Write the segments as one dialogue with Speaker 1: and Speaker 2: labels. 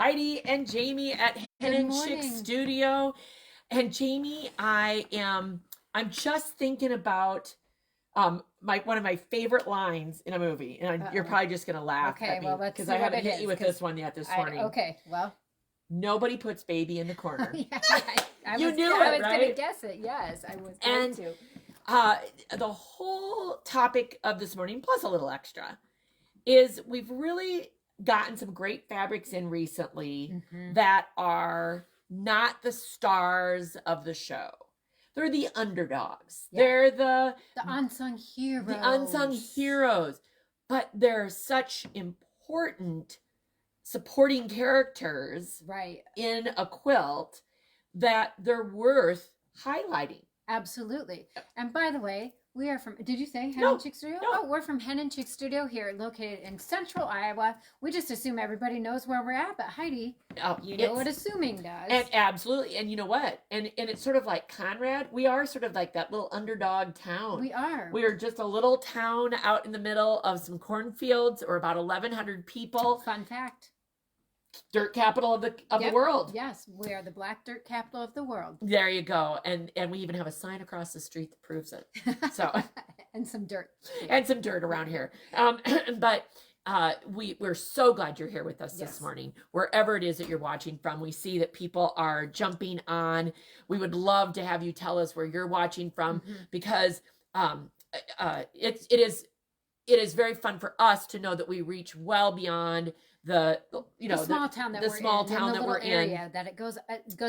Speaker 1: Heidi and Jamie at Hen Chicks Studio. And Jamie, I'm just thinking about one of my favorite lines in a movie, and you're probably just gonna laugh at me because I haven't hit you with this one yet this morning.
Speaker 2: Okay, well,
Speaker 1: nobody puts baby in the corner.
Speaker 2: You knew it, I was gonna guess it. Yes, I was going to.
Speaker 1: The whole topic of this morning, plus a little extra, is we've really gotten some great fabrics in recently that are not the stars of the show. They're the underdogs. Yeah. They're the
Speaker 2: unsung heroes.
Speaker 1: The unsung heroes. But they're such important supporting characters in a quilt that they're worth highlighting.
Speaker 2: Absolutely. And by the way, we are from, did you say Hen Chicks Studio?
Speaker 1: No.
Speaker 2: Oh, we're from Hen Chicks Studio here, located in central Iowa. We just assume everybody knows where we're at, but Heidi, you know what assuming does.
Speaker 1: And absolutely. And you know what? And it's sort of like Conrad. We are sort of like that little underdog town.
Speaker 2: We are.
Speaker 1: We are just a little town out in the middle of some cornfields, or about 1,100 people.
Speaker 2: Fun fact.
Speaker 1: Dirt capital of the world.
Speaker 2: Yes, we are the black dirt capital of the world.
Speaker 1: There you go. And we even have a sign across the street that proves it. So
Speaker 2: and some dirt.
Speaker 1: And some dirt around here. But we're so glad you're here with us this morning. Wherever it is that you're watching from, we see that people are jumping on. We would love to have you tell us where you're watching from, because it is very fun for us to know that we reach well beyond the
Speaker 2: small town that we're in, that it goes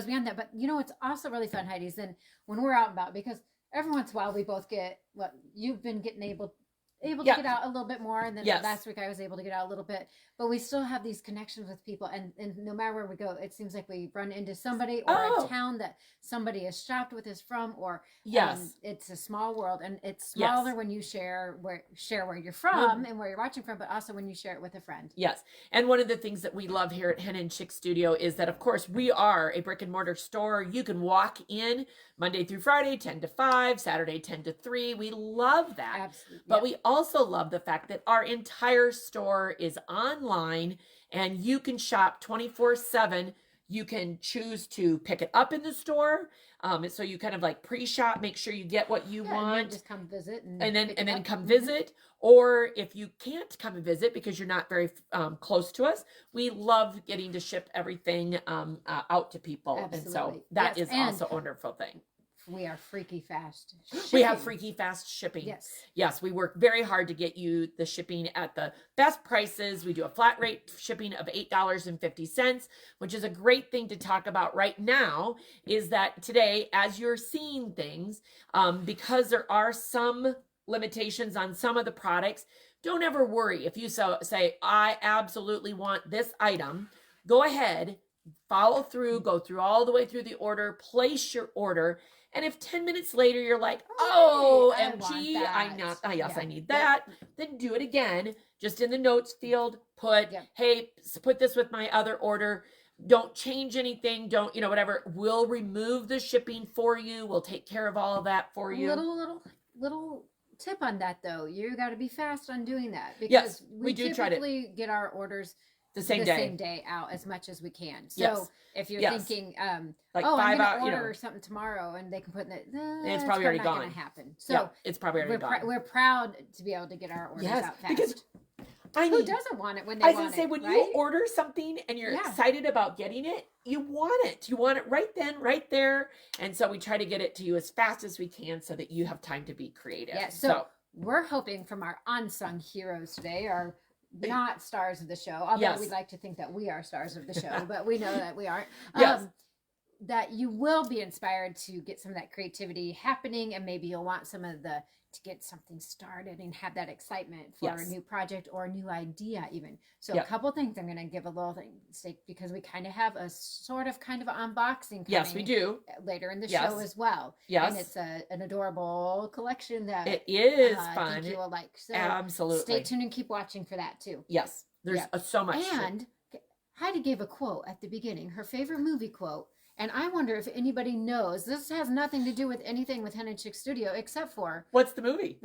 Speaker 2: beyond that. But it's also really fun, Heidi, is then when we're out and about, because every once in a while we both get what you've been getting able to get out a little bit more, and then last week I was able to get out a little bit, but we still have these connections with people, and no matter where we go, it seems like we run into somebody or a town that somebody has shopped with us from, or it's a small world, and it's smaller when you share where you're from and where you're watching from, but also when you share it with a friend.
Speaker 1: Yes. And one of the things that we love here at Hen Chicks Studio is that, of course, we are a brick and mortar store. You can walk in Monday through Friday, 10 to 5, Saturday, 10 to 3. We love that.
Speaker 2: Absolutely.
Speaker 1: But we also love the fact that our entire store is online, and you can shop 24/7. You can choose to pick it up in the store. So you kind of like pre-shop, make sure you get what you want.
Speaker 2: And just come visit. And
Speaker 1: then come visit. Or if you can't come and visit because you're not very close to us, we love getting to ship everything out to people. Absolutely. And so that is also a wonderful thing.
Speaker 2: We are freaky fast shipping.
Speaker 1: We have freaky fast shipping. Yes, we work very hard to get you the shipping at the best prices. We do a flat rate shipping of $8.50, which is a great thing to talk about right now, is that today, as you're seeing things, because there are some limitations on some of the products, don't ever worry. If you say, I absolutely want this item, go ahead, follow through, go through all the way through the order, place your order. And if 10 minutes later you're like, OMG, I need that, then do it again. Just in the notes field, put, hey, put this with my other order. Don't change anything. Don't, whatever. We'll remove the shipping for you. We'll take care of all of that for you.
Speaker 2: Little tip on that, though. You got to be fast on doing that, because we do typically get our orders the same day out as much as we can. So if you're thinking, like I'm going to order something tomorrow, and they can put in it,
Speaker 1: it's probably already gone.
Speaker 2: Going to happen. So
Speaker 1: it's probably already gone.
Speaker 2: We're proud to be able to get our orders out fast.
Speaker 1: Because
Speaker 2: who doesn't want it when they want it? I was going to say,
Speaker 1: when you order something and you're excited about getting it, you want it. You want it right then, right there. And so we try to get it to you as fast as we can so that you have time to be creative.
Speaker 2: Yeah. So we're hoping from our unsung heroes today, our not stars of the show, although we'd like to think that we are stars of the show, but we know that we aren't. That you will be inspired to get some of that creativity happening, and maybe you'll want to get something started and have that excitement for a new project or a new idea even. So a couple things I'm going to give a little thing, because we kind of have a kind of unboxing
Speaker 1: we do
Speaker 2: later in the show as well. And it's an adorable collection that
Speaker 1: it is fun.
Speaker 2: I think you will like. So
Speaker 1: absolutely.
Speaker 2: Stay tuned and keep watching for that too.
Speaker 1: Yes. There's so much.
Speaker 2: And Heidi gave a quote at the beginning, her favorite movie quote. And I wonder if anybody knows. This has nothing to do with anything with Hen Chicks Studio except for...
Speaker 1: What's the movie?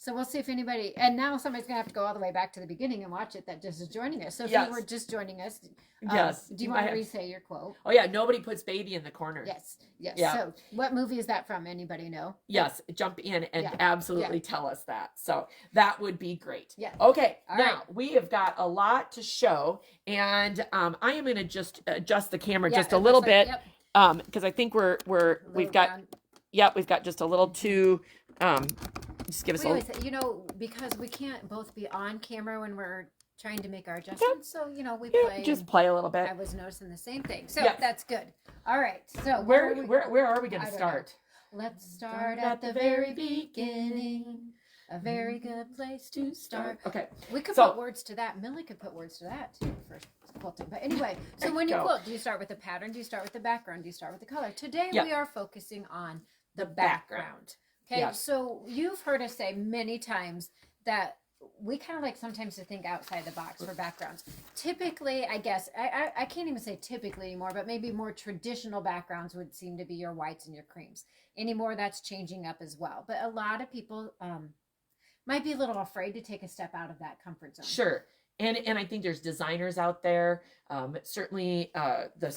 Speaker 2: So we'll see if anybody, and now somebody's going to have to go all the way back to the beginning and watch it that just is joining us. So if you were just joining us,
Speaker 1: yes.
Speaker 2: Do you want to re-say your quote?
Speaker 1: Oh, yeah. Nobody puts baby in the corner.
Speaker 2: Yes. Yeah. So what movie is that from? Anybody know?
Speaker 1: Yes. Jump in and absolutely tell us that. So that would be great.
Speaker 2: Yeah.
Speaker 1: Okay. Now we have got a lot to show, and I am going to just adjust the camera just a little bit because I think we've got just a little too. Just give us
Speaker 2: because we can't both be on camera when we're trying to make our adjustments. So, we play.
Speaker 1: Just play a little bit.
Speaker 2: I was noticing the same thing. So that's good. All right. So
Speaker 1: where are we going to start?
Speaker 2: Let's start at the very beginning. A very good place to start.
Speaker 1: Okay.
Speaker 2: We could put words to that. Millie could put words to that too for quilting. But anyway, so when you quilt, do you start with the pattern? Do you start with the background? Do you start with the color? Today we are focusing on the background. Okay, so you've heard us say many times that we kind of like sometimes to think outside the box for backgrounds. Typically, I guess, I can't even say typically anymore, but maybe more traditional backgrounds would seem to be your whites and your creams. Anymore, that's changing up as well. But a lot of people might be a little afraid to take a step out of that comfort zone.
Speaker 1: Sure. And I think there's designers out there. Certainly the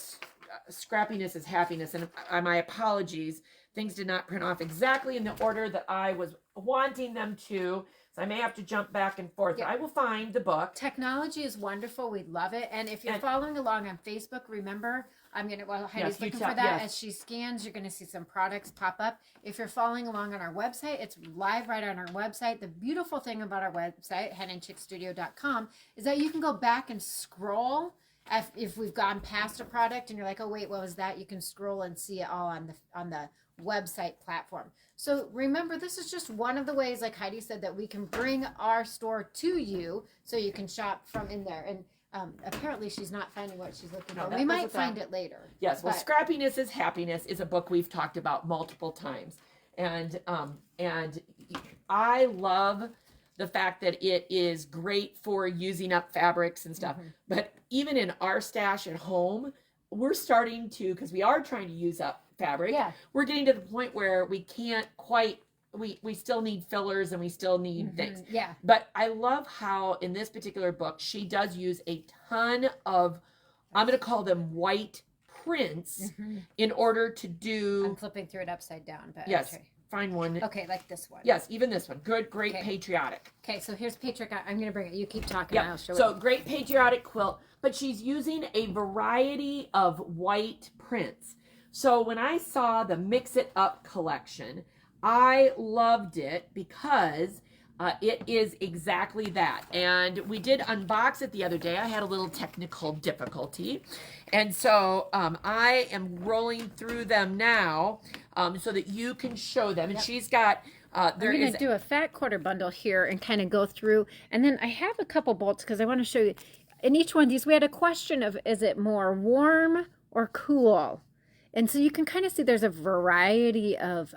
Speaker 1: scrappiness is happiness. And my apologies. Things did not print off exactly in the order that I was wanting them to. So I may have to jump back and forth. I will find the book.
Speaker 2: Technology is wonderful. We love it. And if you're following along on Facebook, remember, Heidi's looking for that. As she scans, you're going to see some products pop up. If you're following along on our website, it's live right on our website. The beautiful thing about our website, henandchicksstudio.com, is that you can go back and scroll. If we've gone past a product and you're like, oh, wait, what was that? You can scroll and see it all on the website platform. So remember, this is just one of the ways, like Heidi said, that we can bring our store to you so you can shop from in there. And apparently she's not finding what she's looking for. We might find it later.
Speaker 1: Yes. Well, Scrappiness is Happiness is a book we've talked about multiple times. And I love the fact that it is great for using up fabrics and stuff. Mm-hmm. But even in our stash at home, we're starting to, because we are trying to use up fabric. Yeah. We're getting to the point where we can't quite, we still need fillers and we still need things.
Speaker 2: Yeah.
Speaker 1: But I love how in this particular book, she does use a ton of, I'm going to call them white prints in order to do.
Speaker 2: I'm flipping through it upside down. But
Speaker 1: yes. Find one.
Speaker 2: Okay, like this one.
Speaker 1: Yes, even this one. Good, great, patriotic.
Speaker 2: Okay, so here's patriotic. I'm going to bring it. You keep talking. I'll show
Speaker 1: So great patriotic quilt, but she's using a variety of white prints. So when I saw the Mix It Up collection, I loved it because it is exactly that. And we did unbox it the other day. I had a little technical difficulty. And so I am rolling through them now so that you can show them. And she's got...
Speaker 2: I'm going to do a fat quarter bundle here and kind of go through. And then I have a couple bolts because I want to show you. In each one of these, we had a question of, is it more warm or cool? And so you can kind of see there's a variety of,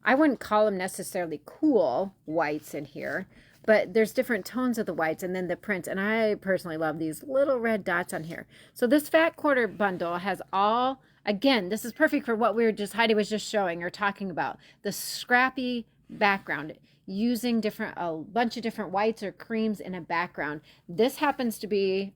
Speaker 2: I wouldn't call them necessarily cool whites in here, but there's different tones of the whites and then the prints. And I personally love these little red dots on here. So this fat quarter bundle has all, again, this is perfect for what Heidi was just showing or talking about. The scrappy background, using a bunch of different whites or creams in a background. This happens to be,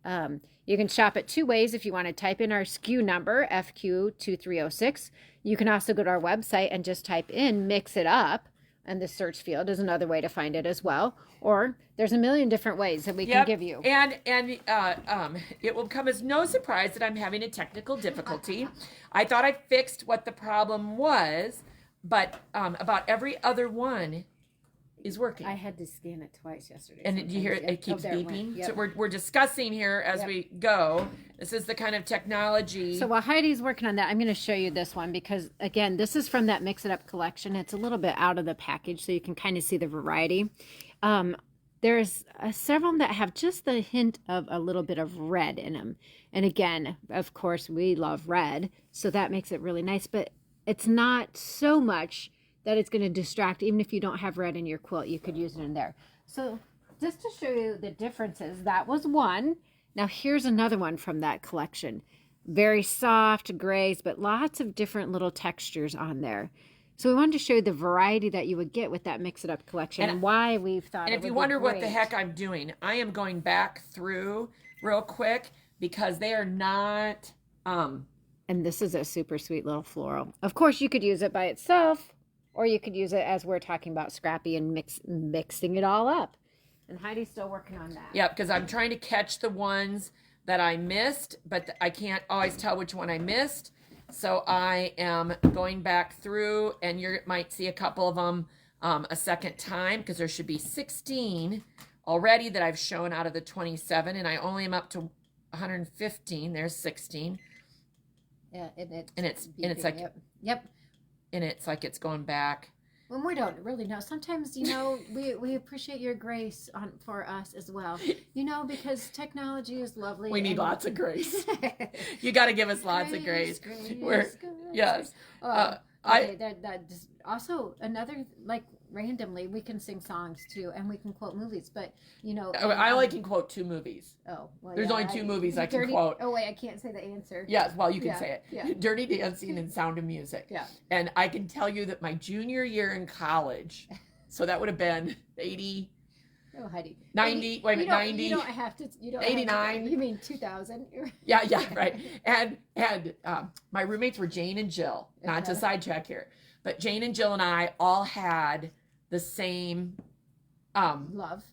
Speaker 2: you can shop it two ways if you want to type in our SKU number, FQ2306. You can also go to our website and just type in Mix It Up, and the search field is another way to find it as well. Or there's a million different ways that we can give you.
Speaker 1: And it will come as no surprise that I'm having a technical difficulty. I thought I fixed what the problem was, but about every other one is working.
Speaker 2: I had to scan it twice yesterday.
Speaker 1: And did you hear it? It keeps beeping. Yep. So we're discussing here as we go. This is the kind of technology.
Speaker 2: So while Heidi's working on that, I'm going to show you this one because, again, this is from that Mix It Up collection. It's a little bit out of the package, so you can kind of see the variety. There's several that have just the hint of a little bit of red in them. And again, of course, we love red, so that makes it really nice. But it's not so much that it's going to distract. Even if you don't have red in your quilt, you could use it in there. So just to show you the differences, that was one. Now here's another one from that collection. Very soft grays, but lots of different little textures on there. So we wanted to show you the variety that you would get with that Mix It Up collection and why we've thought.
Speaker 1: And if you wonder what the heck I'm doing, I am going back through real quick because they are not.
Speaker 2: And this is a super sweet little floral. Of course, you could use it by itself, or you could use it as we're talking about Scrappy and mixing it all up. And Heidi's still working on that.
Speaker 1: Yeah, because I'm trying to catch the ones that I missed, but I can't always tell which one I missed. So I am going back through, and you might see a couple of them a second time because there should be 16 already that I've shown out of the 27, and I only am up to 115. There's 16.
Speaker 2: Yeah,
Speaker 1: and it's like
Speaker 2: yep,
Speaker 1: and it's like it's going back.
Speaker 2: When we don't really know. Sometimes, we appreciate your grace for us as well. Because technology is lovely.
Speaker 1: We need lots of grace. You got to give us lots of grace. Yes.
Speaker 2: That just also another, like, randomly we can sing songs too, and we can quote movies. But
Speaker 1: I only can quote 2 movies.
Speaker 2: Oh, well,
Speaker 1: there's only 2 movies I can quote.
Speaker 2: Oh wait, I can't say the answer.
Speaker 1: Yes, well, you can say it.
Speaker 2: Yeah.
Speaker 1: Dirty Dancing and Sound of Music.
Speaker 2: Yeah.
Speaker 1: And I can tell you that my junior year in college, so that would have been 80.
Speaker 2: Oh, Heidi.
Speaker 1: 90. Wait a minute, 90.
Speaker 2: You don't have to. You don't
Speaker 1: 89.
Speaker 2: You mean 2000?
Speaker 1: Yeah, right. And my roommates were Jane and Jill. Not to sidetrack here, but Jane and Jill and I all had the same love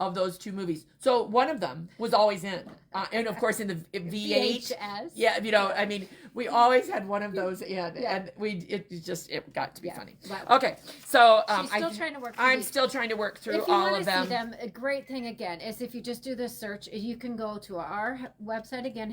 Speaker 1: of those 2 movies. So one of them was always in, and of course in the VHS. Yeah, I mean, we always had one of those in, and it got to be funny. Wow. Okay, so I'm still trying to work through all of them.
Speaker 2: If you want to see them, a great thing again is if you just do this search, you can go to our website again,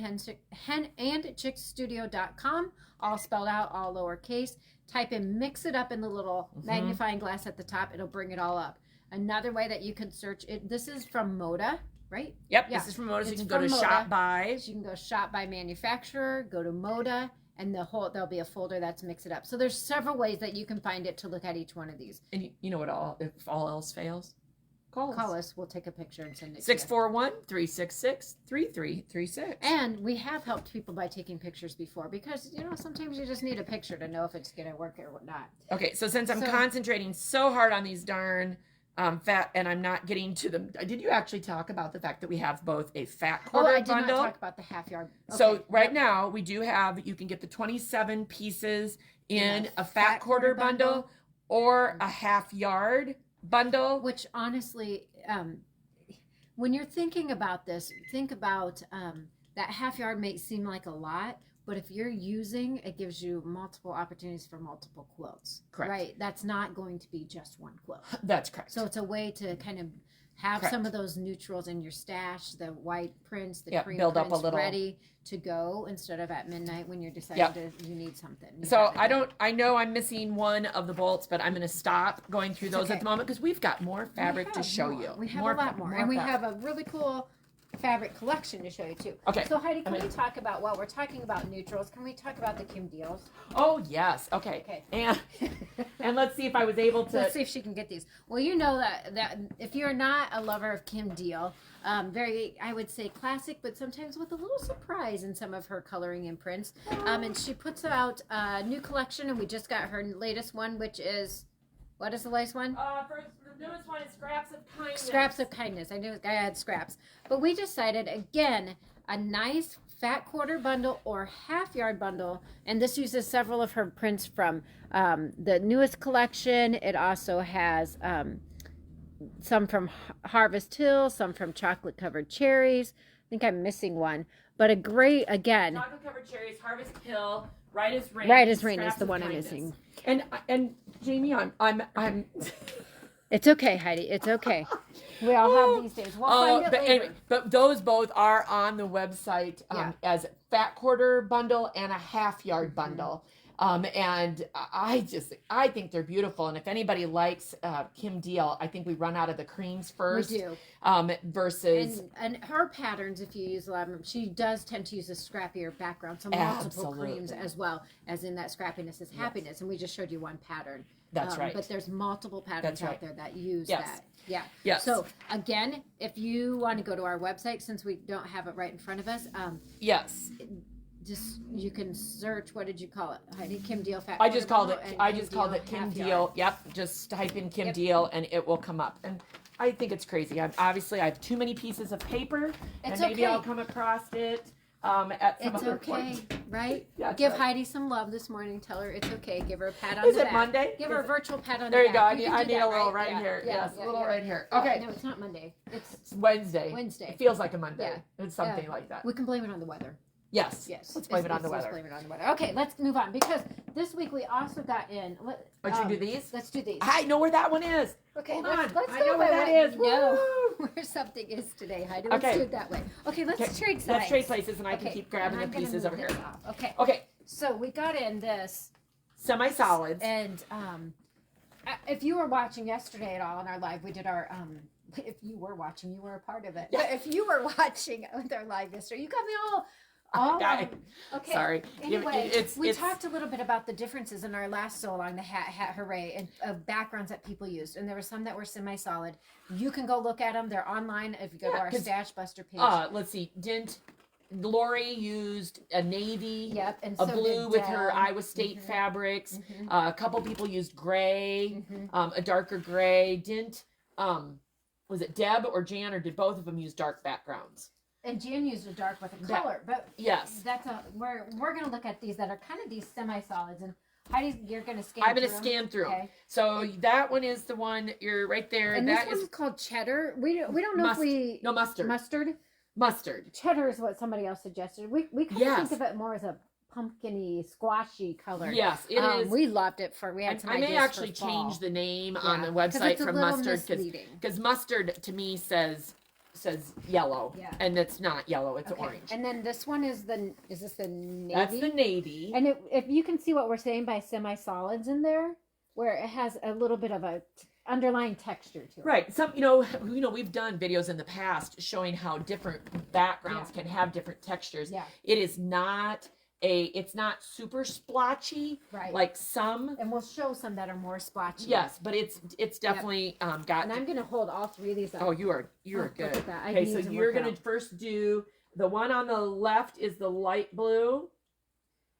Speaker 2: henandchicksstudio.com, all spelled out, all lowercase. Type in Mix It Up in the little magnifying glass at the top. It'll bring it all up. Another way that you can search it, this is from Moda, right?
Speaker 1: Yep, this is from Moda. So you can go to Moda. Shop By.
Speaker 2: So you can go Shop By Manufacturer, go to Moda, and there'll be a folder that's Mix It Up. So there's several ways that you can find it to look at each one of these.
Speaker 1: And you know what? If all else fails, call
Speaker 2: us. We'll take a picture and send it
Speaker 1: 641-366-3336.
Speaker 2: And we have helped people by taking pictures before because, sometimes you just need a picture to know if it's going to work or not.
Speaker 1: Okay, so since I'm concentrating so hard on these darn fat, and I'm not getting to them. Did you actually talk about the fact that we have both a fat quarter bundle?
Speaker 2: I did not talk about the half yard. Okay.
Speaker 1: So now we do have, you can get the 27 pieces in a fat quarter bundle or a half yard bundle.
Speaker 2: Which honestly, when you're thinking about this, think about that half yard may seem like a lot, but if you're using, it gives you multiple opportunities for multiple quilts.
Speaker 1: Correct.
Speaker 2: Right? That's not going to be just one quilt.
Speaker 1: That's correct.
Speaker 2: So it's a way to kind of have some of those neutrals in your stash, the white prints, the cream
Speaker 1: build
Speaker 2: prints
Speaker 1: up a little,
Speaker 2: ready to go instead of at midnight when you're deciding you need something.
Speaker 1: I know I'm missing one of the bolts, but I'm going to stop going through those at the moment because we've got more fabric to show you.
Speaker 2: We have a lot more. And we have a really cool fabric collection to show you too.
Speaker 1: Okay.
Speaker 2: So Heidi, can we talk about, while we're talking about neutrals, can we talk about the Kim Deals?
Speaker 1: Oh yes. Okay. And let's see if I was able to.
Speaker 2: Let's see if she can get these. Well, you know that if you're not a lover of Kim Deal, very, I would say classic, but sometimes with a little surprise in some of her coloring and prints. And she puts out a new collection, and we just got her latest one, which is, what is the latest one?
Speaker 1: The newest one is Scraps of Kindness.
Speaker 2: Scraps of Kindness. I knew I had scraps. But we decided, again, a nice fat quarter bundle or half yard bundle. And this uses several of her prints from the newest collection. It also has some from Harvest Hill, some from Chocolate Covered Cherries. I think I'm missing one. But a great, again.
Speaker 1: Chocolate Covered Cherries, Harvest Hill, Right as Rain.
Speaker 2: Right as Rain is the one I'm missing.
Speaker 1: And Jamie, I'm
Speaker 2: It's okay, Heidi. It's okay. We all have these days. We'll find it later.
Speaker 1: Anyway, but those both are on the website as fat quarter bundle and a half yard bundle. And I think they're beautiful. And if anybody likes Kim Deal, I think we run out of the creams first.
Speaker 2: We do.
Speaker 1: Versus
Speaker 2: and her patterns, if you use a lot of them, she does tend to use a scrappier background, so multiple creams as well, as in that scrappiness is happiness. And we just showed you one pattern.
Speaker 1: That's right.
Speaker 2: But there's multiple patterns out there that use that. Yeah.
Speaker 1: Yes.
Speaker 2: So again, if you want to go to our website, since we don't have it right in front of us,
Speaker 1: yes,
Speaker 2: you can search, what did you call it, Heidi? Kim Deal Fat
Speaker 1: I just called it Kim
Speaker 2: Half
Speaker 1: Deal.
Speaker 2: Yard.
Speaker 1: Yep, just type in Kim Deal and it will come up. And I think it's crazy. I have too many pieces of paper, and maybe I'll come across it at some other point.
Speaker 2: Right?
Speaker 1: Yeah,
Speaker 2: Give
Speaker 1: right.
Speaker 2: Heidi some love this morning. Tell her it's okay. Give her a pat on
Speaker 1: Is
Speaker 2: the
Speaker 1: it
Speaker 2: back.
Speaker 1: Monday?
Speaker 2: Give her a virtual pat on
Speaker 1: There
Speaker 2: the
Speaker 1: you go.
Speaker 2: back.
Speaker 1: I need a little right here. Yes, a little right here. Okay.
Speaker 2: No, it's not Monday. It's
Speaker 1: Wednesday.
Speaker 2: Wednesday.
Speaker 1: It feels like a Monday.
Speaker 2: Yeah.
Speaker 1: It's something like that.
Speaker 2: We can blame it on the weather.
Speaker 1: Yes. Let's blame it on the weather.
Speaker 2: Let's blame it on the weather. Okay, let's move on, because this week we also got in.
Speaker 1: Should we do these?
Speaker 2: Let's do these.
Speaker 1: I know where that one is.
Speaker 2: Okay,
Speaker 1: Hold
Speaker 2: let's
Speaker 1: on.
Speaker 2: go
Speaker 1: I know where that is.
Speaker 2: No, where something is today, Heidi. Let's do it that way. Okay, let's trade sides.
Speaker 1: Let's trade places, and I can keep grabbing the pieces over here.
Speaker 2: Okay.
Speaker 1: Okay.
Speaker 2: So we got in this
Speaker 1: semi-solids,
Speaker 2: and if you were watching yesterday at all in our live, we did our if you were watching, you were a part of it. Yeah. But if you were watching with our live yesterday, you got me all. Okay.
Speaker 1: Sorry.
Speaker 2: Anyway, we talked a little bit about the differences in our last So Long, the hat hooray, and of backgrounds that people used, and there were some that were semi-solid. You can go look at them. They're online if you go to our Stash Buster page.
Speaker 1: Let's see. Lori used a navy,
Speaker 2: and
Speaker 1: a blue with her Iowa State fabrics. A couple people used gray, a darker gray. Was it Deb or Jan, or did both of them use dark backgrounds?
Speaker 2: And Jan used a dark with a color, but
Speaker 1: yes,
Speaker 2: we're gonna look at these that are kind of these semi-solids, and Heidi, you're gonna scan.
Speaker 1: I'm gonna scan through. Okay. So that one is the one you're right there.
Speaker 2: And this one's called cheddar. We don't know if mustard. Cheddar is what somebody else suggested. We kind of think of it more as a pumpkin-y, squashy color.
Speaker 1: Yes, it is.
Speaker 2: We loved it we had some ideas. I may
Speaker 1: actually change the name on the website from mustard, because mustard to me says yellow, and it's not yellow, it's orange.
Speaker 2: And then this one is this the navy?
Speaker 1: That's the navy.
Speaker 2: And if you can see what we're saying by semi-solids in there, where it has a little bit of a underlying texture to it.
Speaker 1: Right. Some, we've done videos in the past showing how different backgrounds can have different textures. Yeah. It is not it's not super splotchy, right? Like some,
Speaker 2: and we'll show some that are more splotchy.
Speaker 1: Yes, but it's definitely got.
Speaker 2: And I'm gonna hold all three of these up.
Speaker 1: Oh, you are good. Okay, so you're gonna first do the one on the left is the light blue,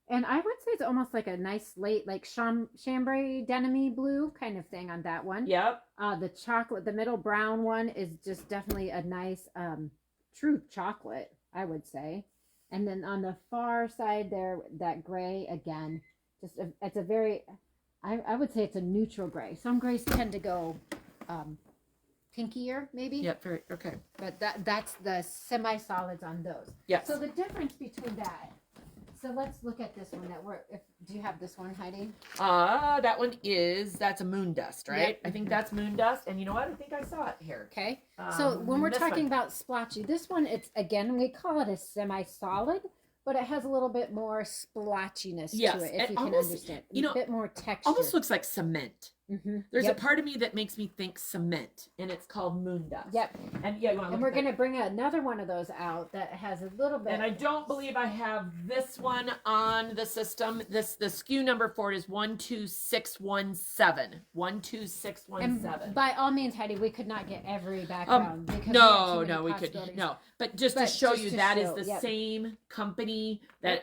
Speaker 2: and I would say it's almost like a nice late, like chambray denim blue kind of thing on that one.
Speaker 1: Yep.
Speaker 2: The middle brown one is just definitely a nice true chocolate, I would say. And then on the far side there, that gray again, it's a very, I would say it's a neutral gray. Some grays tend to go pinkier, maybe.
Speaker 1: Yep. Okay.
Speaker 2: But that's the semi-solids on those.
Speaker 1: Yes.
Speaker 2: So the difference between that. So let's look at this one do you have this one, Heidi?
Speaker 1: That's a moon dust, right? Yep. I think that's moon dust. And you know what? I think I saw it here.
Speaker 2: Okay. So when we're talking about splotchy, this one, it's, again, we call it a semi-solid, but it has a little bit more splotchiness to it, if you can understand. A bit more texture.
Speaker 1: Almost looks like cement. Mm-hmm. There's a part of me that makes me think cement, and it's called moon dust.
Speaker 2: Yep. And we're going to bring another one of those out that has a little bit.
Speaker 1: And I don't believe I have this one on the system. The SKU number for it is 12617. 12617.
Speaker 2: And by all means, Heidi, we could not get every background.
Speaker 1: We could. No. But just to show you, that is the same company.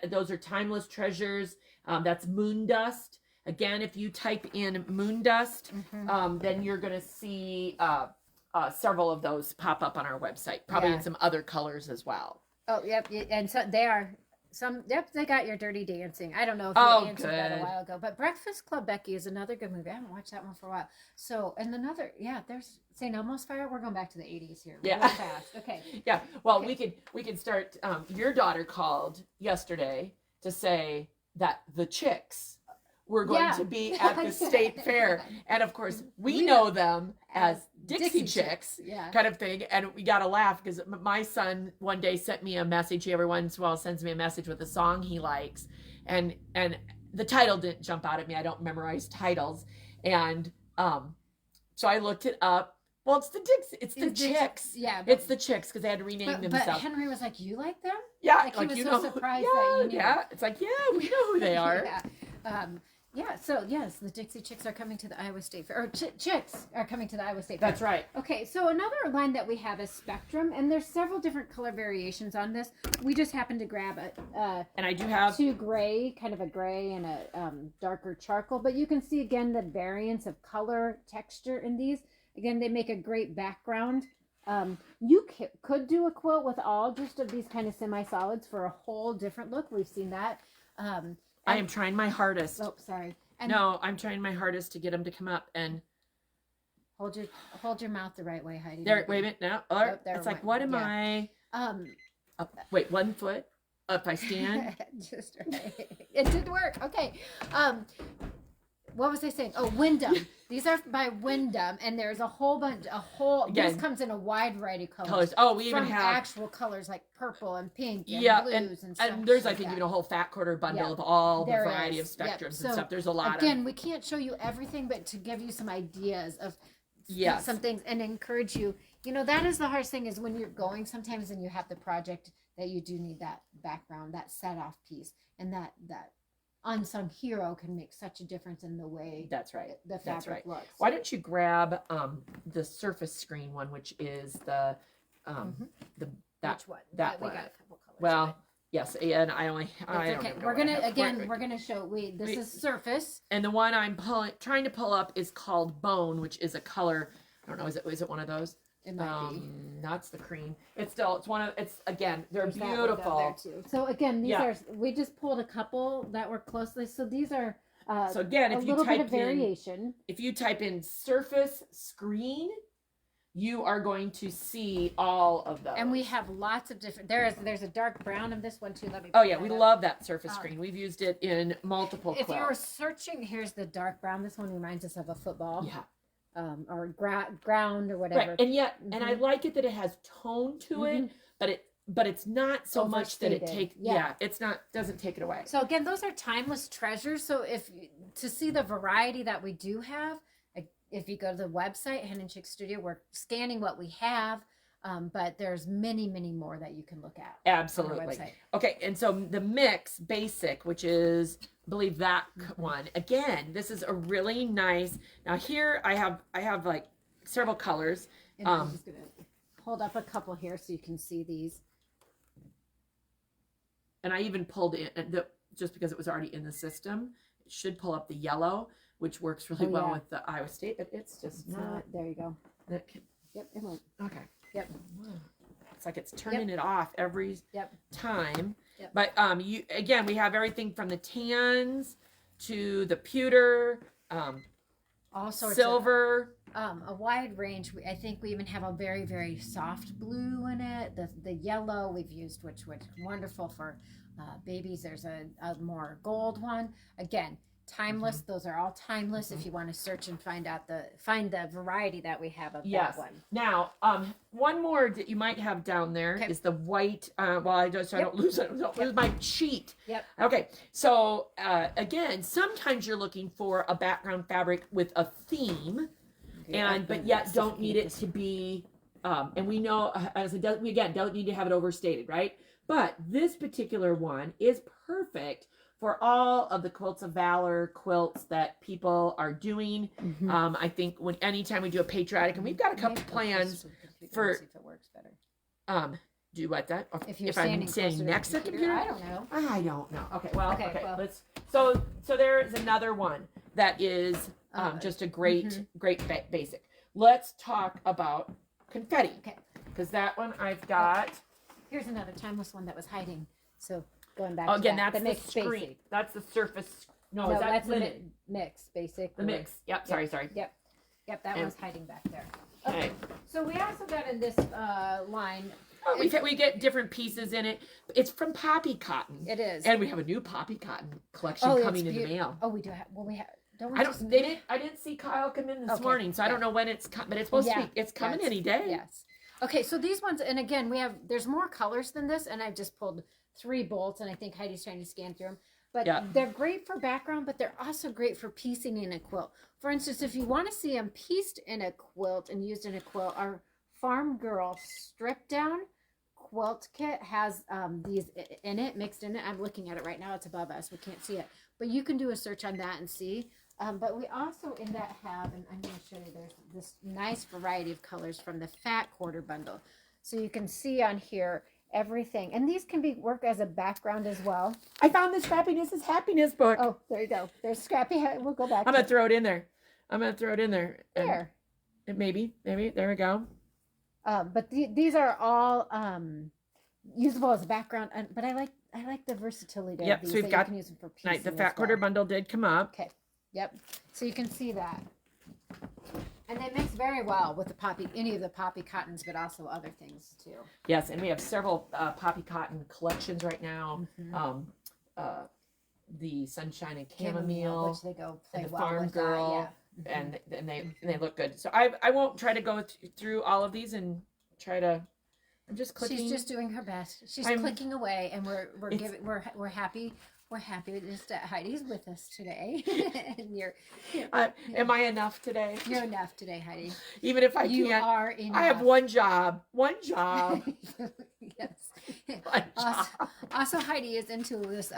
Speaker 1: Those are timeless treasures. That's moon dust. Again, if you type in moon dust, then you're going to see several of those pop up on our website, probably in some other colors as well.
Speaker 2: Oh, yep. And so they are they got your Dirty Dancing. I don't know if you answered that a while ago, but Breakfast Club Becky is another good movie. I haven't watched that one for a while. So, and another, there's St. Elmo's Fire. We're going back to the 80s here. Real fast. Okay.
Speaker 1: Yeah. Well, we could start. Your daughter called yesterday to say that the Chicks were going to be at the state fair. And of course, we know them as Dixie Chicks kind of thing. And we got to laugh because my son one day sent me a message. He every once in a while sends me a message with a song he likes. And the title didn't jump out at me. I don't memorize titles. And so I looked it up. Well, it's the Chicks.
Speaker 2: Yeah.
Speaker 1: It's the Chicks because they had to rename themselves.
Speaker 2: But Henry was like, you like them?
Speaker 1: Yeah.
Speaker 2: Like he was so surprised that you knew.
Speaker 1: Yeah. It's like, we know who they are.
Speaker 2: Yeah, so yes, the Dixie Chicks are coming to the Iowa State Fair, or Chicks are coming to the Iowa State Fair.
Speaker 1: That's right.
Speaker 2: Okay, so another line that we have is Spectrum, and there's several different color variations on this. We just happened to grab
Speaker 1: and I do have
Speaker 2: 2 gray, kind of a gray and a darker charcoal, but you can see again the variance of color, texture in these. Again, they make a great background. You could do a quilt with all just of these kind of semi-solids for a whole different look. We've seen that.
Speaker 1: I am trying my hardest.
Speaker 2: Oh, sorry.
Speaker 1: No, I'm trying my hardest to get them to come up and
Speaker 2: hold your mouth the right way, Heidi.
Speaker 1: There, wait a minute. No, it's like, what am I? Wait, 1 foot up. I stand.
Speaker 2: Just right. It did work. Okay. What was I saying? Oh, Wyndham. These are by Wyndham, and there's a whole bunch. This comes in a wide variety of colors.
Speaker 1: Oh, we even have
Speaker 2: actual colors like purple and pink and blues and
Speaker 1: stuff. And there's like even a whole fat quarter bundle of all the variety of spectrums and stuff. There's a lot.
Speaker 2: Again, we can't show you everything, but to give you some ideas of some things and encourage you. You know, that is the hardest thing is when you're going sometimes and you have the project that you do need that background, that set off piece, and that unsung hero can make such a difference in the way
Speaker 1: the fabric
Speaker 2: looks.
Speaker 1: Why don't you grab the surface screen one, which is the
Speaker 2: which one?
Speaker 1: That
Speaker 2: we
Speaker 1: one.
Speaker 2: Got a couple colors.
Speaker 1: Well, yes, and I
Speaker 2: okay. We're gonna show. This is surface,
Speaker 1: and the one I'm trying to pull up is called Bone, which is a color. I don't know. Is it one of those?
Speaker 2: It might be.
Speaker 1: That's the cream. It's one of. It's again. They're
Speaker 2: There's
Speaker 1: beautiful.
Speaker 2: There too. So again, these are. We just pulled a couple that were closely. So these are.
Speaker 1: So again, if you type
Speaker 2: variation.
Speaker 1: If you type in surface screen, you are going to see all of those.
Speaker 2: And we have lots of different. There's a dark brown of this one too. Let me.
Speaker 1: Oh yeah, we love that surface screen. We've used it in multiple.
Speaker 2: If you were searching, here's the dark brown. This one reminds us of a football.
Speaker 1: Yeah.
Speaker 2: Or ground or whatever.
Speaker 1: Right. And yet, and I like it that it has tone to it, but it's not so much that it takes. Yeah, it's not doesn't take it away.
Speaker 2: So again, those are timeless treasures. So to see the variety that we do have, if you go to the website Hen Chicks Studio, we're scanning what we have. But there's many more that you can look at.
Speaker 1: Absolutely. Okay, and so the mix basic, which is I believe that one. Again, this is a really nice. Now here I have like several colors.
Speaker 2: And I'm just gonna hold up a couple here so you can see these.
Speaker 1: And I even pulled in just because it was already in the system. It should pull up the yellow, which works really well with the Iowa State, but it's just not.
Speaker 2: There you go. Yep, it won't.
Speaker 1: Okay.
Speaker 2: Yep.
Speaker 1: It's like it's turning it off every time.
Speaker 2: Yep.
Speaker 1: But we have everything from the tans to the pewter,
Speaker 2: all sorts
Speaker 1: silver,
Speaker 2: a wide range. I think we even have a very, very soft blue in it. The yellow we've used, which was wonderful for babies. There's a more gold one. Again, timeless. Those are all timeless. If you want to search and find the variety that we have of that one.
Speaker 1: Now, one more that you might have down there is the white. I don't lose it. Don't lose my sheet.
Speaker 2: Yep.
Speaker 1: Okay. So again, sometimes you're looking for a background fabric with a theme, but yet don't need it to be. And we know we don't need to have it overstated, right? But this particular one is perfect for all of the Quilts of Valor quilts that people are doing. I think anytime we do a patriotic, and we've got a couple plans for.
Speaker 2: See if it works better.
Speaker 1: Do what that?
Speaker 2: If I'm standing next to the computer,
Speaker 1: I don't know. Okay. Well. Let's. So there is another one that is just a great basic. Let's talk about confetti.
Speaker 2: Okay.
Speaker 1: Because that one I've got.
Speaker 2: Here's another timeless one that was hiding. So. Going back
Speaker 1: again,
Speaker 2: to
Speaker 1: that's the screen. Basic. That's the surface. No,
Speaker 2: that's
Speaker 1: linen?
Speaker 2: The mix, basic.
Speaker 1: The mix. Yep. Sorry.
Speaker 2: Yep. That one's hiding back there.
Speaker 1: Okay.
Speaker 2: So we also got in this line.
Speaker 1: Oh, we get different pieces in it. It's from poppy cotton.
Speaker 2: It is.
Speaker 1: And we have a new poppy cotton collection coming in the mail.
Speaker 2: Oh, we do have. Well, we have.
Speaker 1: I didn't see Kyle come in this morning, so I don't know when it's coming. But it's supposed to be. It's coming any day.
Speaker 2: Yes. Okay, so these ones, and again, there's more colors than this, and I've just pulled 3 bolts, and I think Heidi's trying to scan through them. But they're great for background, but they're also great for piecing in a quilt. For instance, if you want to see them pieced in a quilt and used in a quilt, our Farm Girl strip down quilt kit has these in it, mixed in it. I'm looking at it right now. It's above us. We can't see it. But you can do a search on that and see. But we also in that have, and I'm going to show you, there's this nice variety of colors from the Fat Quarter Bundle. So you can see on here everything. And these can work as a background as well.
Speaker 1: I found the Scrappiness is Happiness book.
Speaker 2: Oh, there you go. There's Scrappy. We'll go back.
Speaker 1: I'm going to throw it in there.
Speaker 2: There.
Speaker 1: Maybe. There we go.
Speaker 2: But these are all usable as a background. But I like the versatility.
Speaker 1: Yep.
Speaker 2: Of these,
Speaker 1: so we've got,
Speaker 2: you can use them for piecing
Speaker 1: the Fat Quarter Bundle did come up.
Speaker 2: Okay. Yep. So you can see that. And they mix very well with any of the poppy cottons, but also other things too.
Speaker 1: Yes, and we have several poppy cotton collections right now. The Sunshine and Chamomile,
Speaker 2: which they go play
Speaker 1: and the
Speaker 2: well
Speaker 1: Farm
Speaker 2: with
Speaker 1: Girl, and they look good. So I won't try to go through all of these and try to. I'm just clicking.
Speaker 2: She's just doing her best. She's clicking away, and we're happy. We're happy that Heidi's with us today. And
Speaker 1: am I enough today?
Speaker 2: You're enough today, Heidi.
Speaker 1: Even if
Speaker 2: you can't, are enough.
Speaker 1: I have one job.
Speaker 2: Yes. Also, Heidi is into this.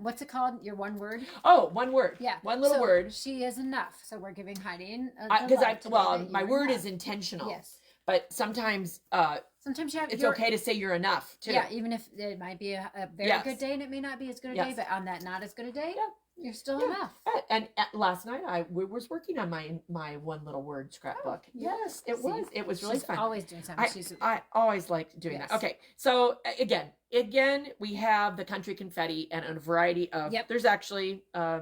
Speaker 2: What's it called? Your one word?
Speaker 1: Oh, one word.
Speaker 2: Yeah,
Speaker 1: one little word.
Speaker 2: She is enough. So we're giving Heidi
Speaker 1: because my word is intentional.
Speaker 2: Yes.
Speaker 1: But sometimes it's okay to say you're enough too.
Speaker 2: Yeah, even if it might be a very good day and it may not be as good a day, but on that not as good a day, you're still enough.
Speaker 1: And last night I was working on my one little word scrapbook. Yes, it was. It was really fun.
Speaker 2: Always doing something.
Speaker 1: I always liked doing that. Okay, so again, we have the country confetti and a variety of. Yep. There's actually a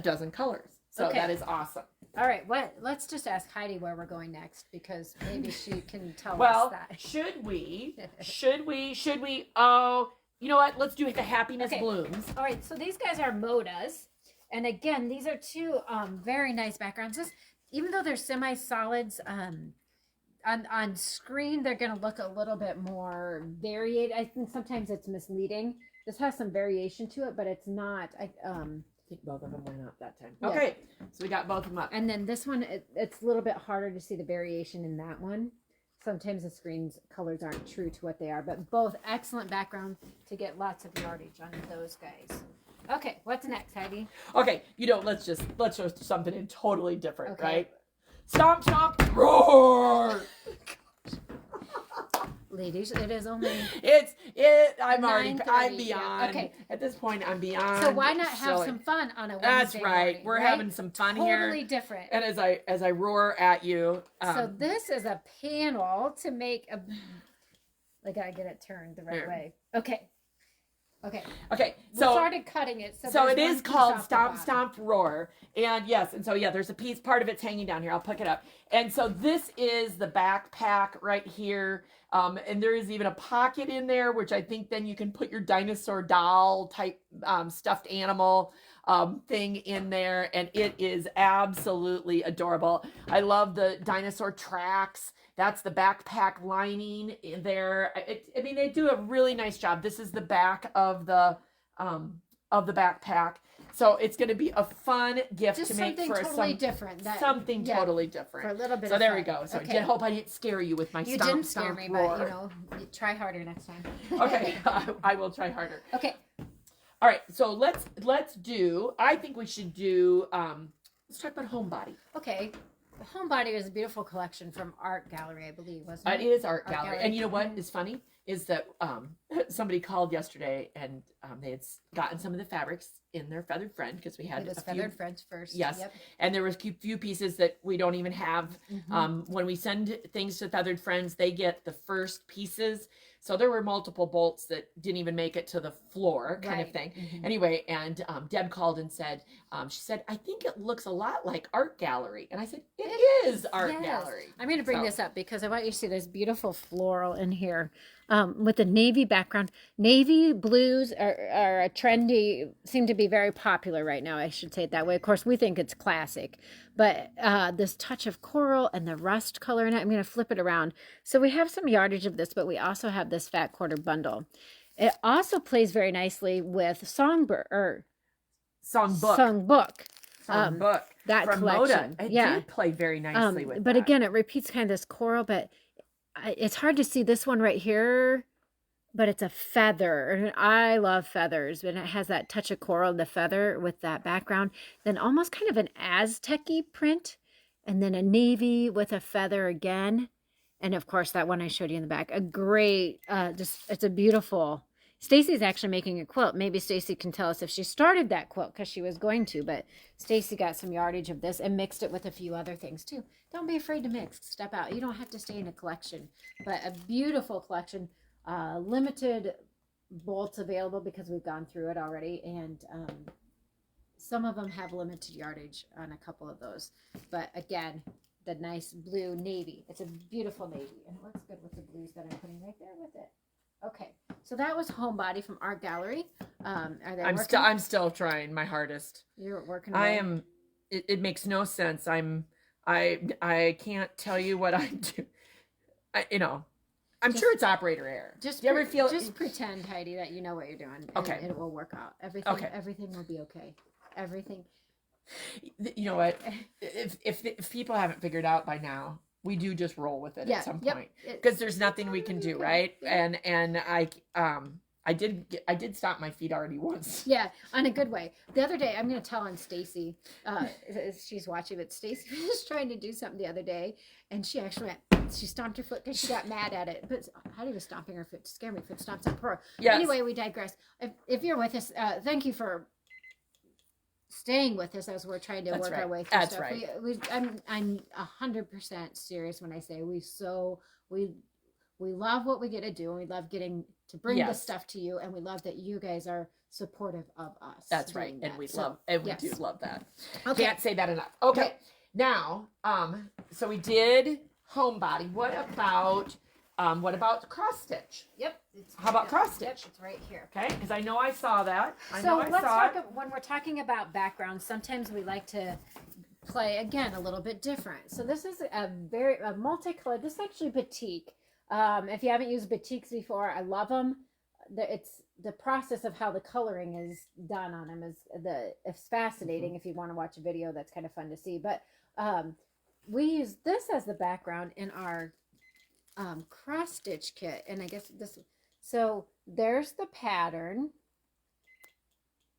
Speaker 1: dozen colors, so that is awesome.
Speaker 2: All right, let's just ask Heidi where we're going next, because maybe she can tell us that.
Speaker 1: Well, should we? Oh, you know what? Let's do the Happiness Blooms.
Speaker 2: All right, so these guys are Modas. And again, these are two very nice backgrounds. Even though they're semi-solids, on screen, they're going to look a little bit more varied. I think sometimes it's misleading. This has some variation to it, but it's not. I
Speaker 1: think both of them went up that time. Okay, so we got both of them up.
Speaker 2: And then this one, it's a little bit harder to see the variation in that one. Sometimes the screen's colors aren't true to what they are, but both excellent background to get lots of yardage on those guys. Okay, what's next, Heidi?
Speaker 1: Okay, let's show something totally different, right? Stomp, stomp, roar!
Speaker 2: Ladies, it is only.
Speaker 1: I'm beyond. Okay. At this point, I'm beyond.
Speaker 2: So why not have some fun on a Wednesday
Speaker 1: That's right.
Speaker 2: morning,
Speaker 1: We're having some fun here.
Speaker 2: Totally different.
Speaker 1: And as I roar at you.
Speaker 2: So this is a panel to make a. I gotta get it turned the right way. Okay. Okay.
Speaker 1: We
Speaker 2: started cutting it.
Speaker 1: So it is called Stomp Stomp Roar. And there's a piece, part of it's hanging down here. I'll pick it up. And so this is the backpack right here. And there is even a pocket in there, which I think then you can put your dinosaur doll type stuffed animal thing in there. And it is absolutely adorable. I love the dinosaur tracks. That's the backpack lining in there. They do a really nice job. This is the back of the backpack. So it's going to be a fun gift to make for
Speaker 2: totally different.
Speaker 1: Something totally different.
Speaker 2: For a little bit.
Speaker 1: So there we go. So I hope I didn't scare you with my stomp,
Speaker 2: You didn't scare me,
Speaker 1: roar.
Speaker 2: but try harder next time.
Speaker 1: Okay, I will try harder.
Speaker 2: Okay.
Speaker 1: All right. So let's do. I think we should do. Let's talk about Homebody.
Speaker 2: Okay. Homebody is a beautiful collection from Art Gallery, I believe, wasn't it?
Speaker 1: It is Art Gallery. And you know what is funny? Is that somebody called yesterday and they had gotten some of the fabrics in their Feathered Friend, because we had
Speaker 2: Feathered Friends first.
Speaker 1: Yes. Yep. And there was a few pieces that we don't even have. When we send things to Feathered Friends, they get the first pieces. So there were multiple bolts that didn't even make it to the floor, kind of thing. Anyway, and Deb called and said, she said, I think it looks a lot like Art Gallery. And I said, it is Art Gallery.
Speaker 2: I'm going to bring this up because I want you to see this beautiful floral in here with the navy background. Navy blues are a trendy, seem to be very popular right now. I should say it that way. Of course, we think it's classic. But this touch of coral and the rust color in it, I'm going to flip it around. So we have some yardage of this, but we also have this Fat Quarter Bundle. It also plays very nicely with Songbook. That
Speaker 1: from
Speaker 2: collection.
Speaker 1: Moda. It did play very nicely with
Speaker 2: but
Speaker 1: that.
Speaker 2: again, it repeats kind of this coral, but it's hard to see this one right here, but it's a feather. And I love feathers, and it has that touch of coral, the feather with that background. Then almost kind of an Aztec-y print, and then a navy with a feather again. And of course, that one I showed you in the back. A great, it's a beautiful. Stacy's actually making a quilt. Maybe Stacy can tell us if she started that quilt because she was going to, but Stacy got some yardage of this and mixed it with a few other things too. Don't be afraid to mix. Step out. You don't have to stay in a collection, but a beautiful collection. Limited bolts available because we've gone through it already, and some of them have limited yardage on a couple of those. But again, the nice blue navy. It's a beautiful navy, and it looks good with the blues that I'm putting right there with it. Okay, so that was Homebody from Art Gallery. Are they working?
Speaker 1: I'm still trying my hardest.
Speaker 2: You're working.
Speaker 1: I am. It makes no sense. I can't tell you what I do. I'm sure it's operator error.
Speaker 2: Just
Speaker 1: do you ever feel?
Speaker 2: Just pretend, Heidi, that you know what you're doing.
Speaker 1: Okay,
Speaker 2: it will work out. Everything will be okay. Everything.
Speaker 1: You know what? If people haven't figured out by now, we do just roll with it at some point because there's nothing we can do, right? Yeah. And I did stomp my feet already once.
Speaker 2: Yeah, on a good way. The other day, I'm going to tell on Stacy. She's watching, but Stacy was trying to do something the other day, and she actually she stomped her foot because she got mad at it. But Heidi was stomping her foot to scare me. Foot stomps on her. Yes. Anyway, we digress. If you're with us, thank you for staying with us as we're trying to work our way through
Speaker 1: That's
Speaker 2: stuff.
Speaker 1: Right.
Speaker 2: I'm 100% serious when I say we love what we get to do, and we love getting to bring this stuff to you, and we love that you guys are supportive of us.
Speaker 1: That's right, and we do love that.
Speaker 2: Okay.
Speaker 1: Can't say that enough. Okay. Now, so we did Homebody. What about cross stitch?
Speaker 2: Yep.
Speaker 1: How about cross stitch?
Speaker 2: Yep, it's right here.
Speaker 1: Okay, because I know I saw that.
Speaker 2: When we're talking about backgrounds, sometimes we like to play again a little bit different. So this is a multicolored. This is actually batik. If you haven't used batiks before, I love them. It's the process of how the coloring is done on them it's fascinating. If you want to watch a video, that's kind of fun to see. But we use this as the background in our cross stitch kit, and I guess this. So there's the pattern,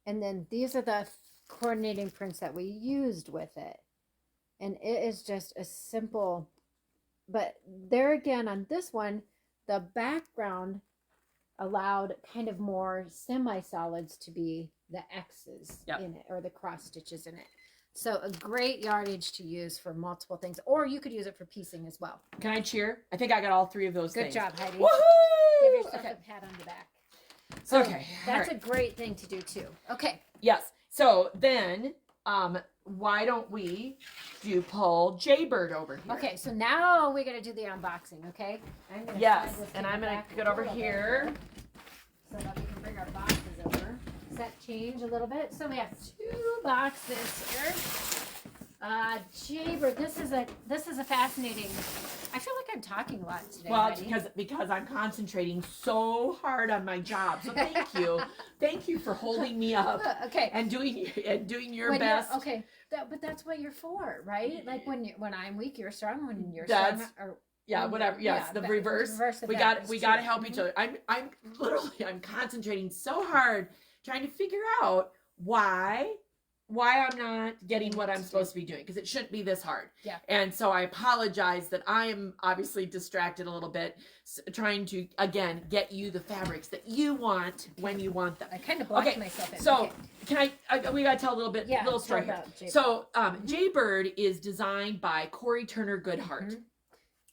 Speaker 2: and then these are the coordinating prints that we used with it, and it is just a simple. But there again, on this one, the background allowed kind of more semi-solids to be the X's in it, or the cross stitches in it. So a great yardage to use for multiple things, or you could use it for piecing as well.
Speaker 1: Can I cheer? I think I got all three of those things.
Speaker 2: Good job, Heidi.
Speaker 1: Woohoo!
Speaker 2: Give yourself a pat on the back. So that's a great thing to do too. Okay.
Speaker 1: Yes. So then, why don't we pull Jaybird over here?
Speaker 2: Okay, so now we're gonna do the unboxing, okay? I'm gonna
Speaker 1: I'm gonna get over here
Speaker 2: so that we can bring our boxes over. Does that change a little bit? So we have 2 boxes here. Jaybird, this is a fascinating. I feel like I'm talking a lot today.
Speaker 1: Well, because I'm concentrating so hard on my job. So thank you for holding me up.
Speaker 2: Okay.
Speaker 1: And doing your best.
Speaker 2: Okay. But that's what you're for, right? Like when I'm weak, you're strong. When you're strong,
Speaker 1: whatever. Yes, the reverse. We got to help each other. I'm concentrating so hard trying to figure out why I'm not getting what I'm supposed to be doing, because it shouldn't be this hard.
Speaker 2: Yeah.
Speaker 1: And so I apologize that I am obviously distracted a little bit, trying to again get you the fabrics that you want when you want them.
Speaker 2: I kind of blocked myself in.
Speaker 1: So can we gotta tell a little story here. So Jaybird is designed by Corey Turner Goodhart. Mm-hmm.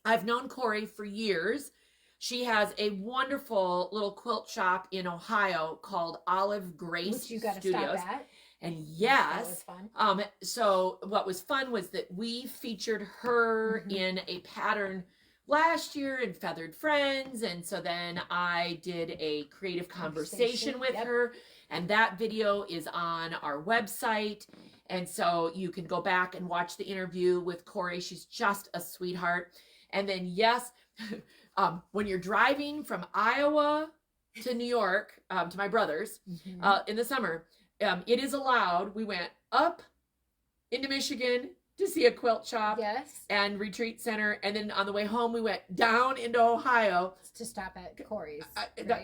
Speaker 1: I've known Corey for years. She has a wonderful little quilt shop in Ohio called Olive Grace
Speaker 2: Which you gotta
Speaker 1: Studios.
Speaker 2: Stop at.
Speaker 1: And yes,
Speaker 2: that was fun.
Speaker 1: So what was fun was that we featured her in a pattern last year in Feathered Friends. And so then I did a creative conversation with her, and that video is on our website. And so you can go back and watch the interview with Corey. She's just a sweetheart. And then, yes, when you're driving from Iowa to New York, to my brother's in the summer, it is allowed. We went up into Michigan, to see a quilt shop
Speaker 2: Yes.
Speaker 1: and retreat center. And then on the way home, we went down into Ohio.
Speaker 2: To stop at Corey's.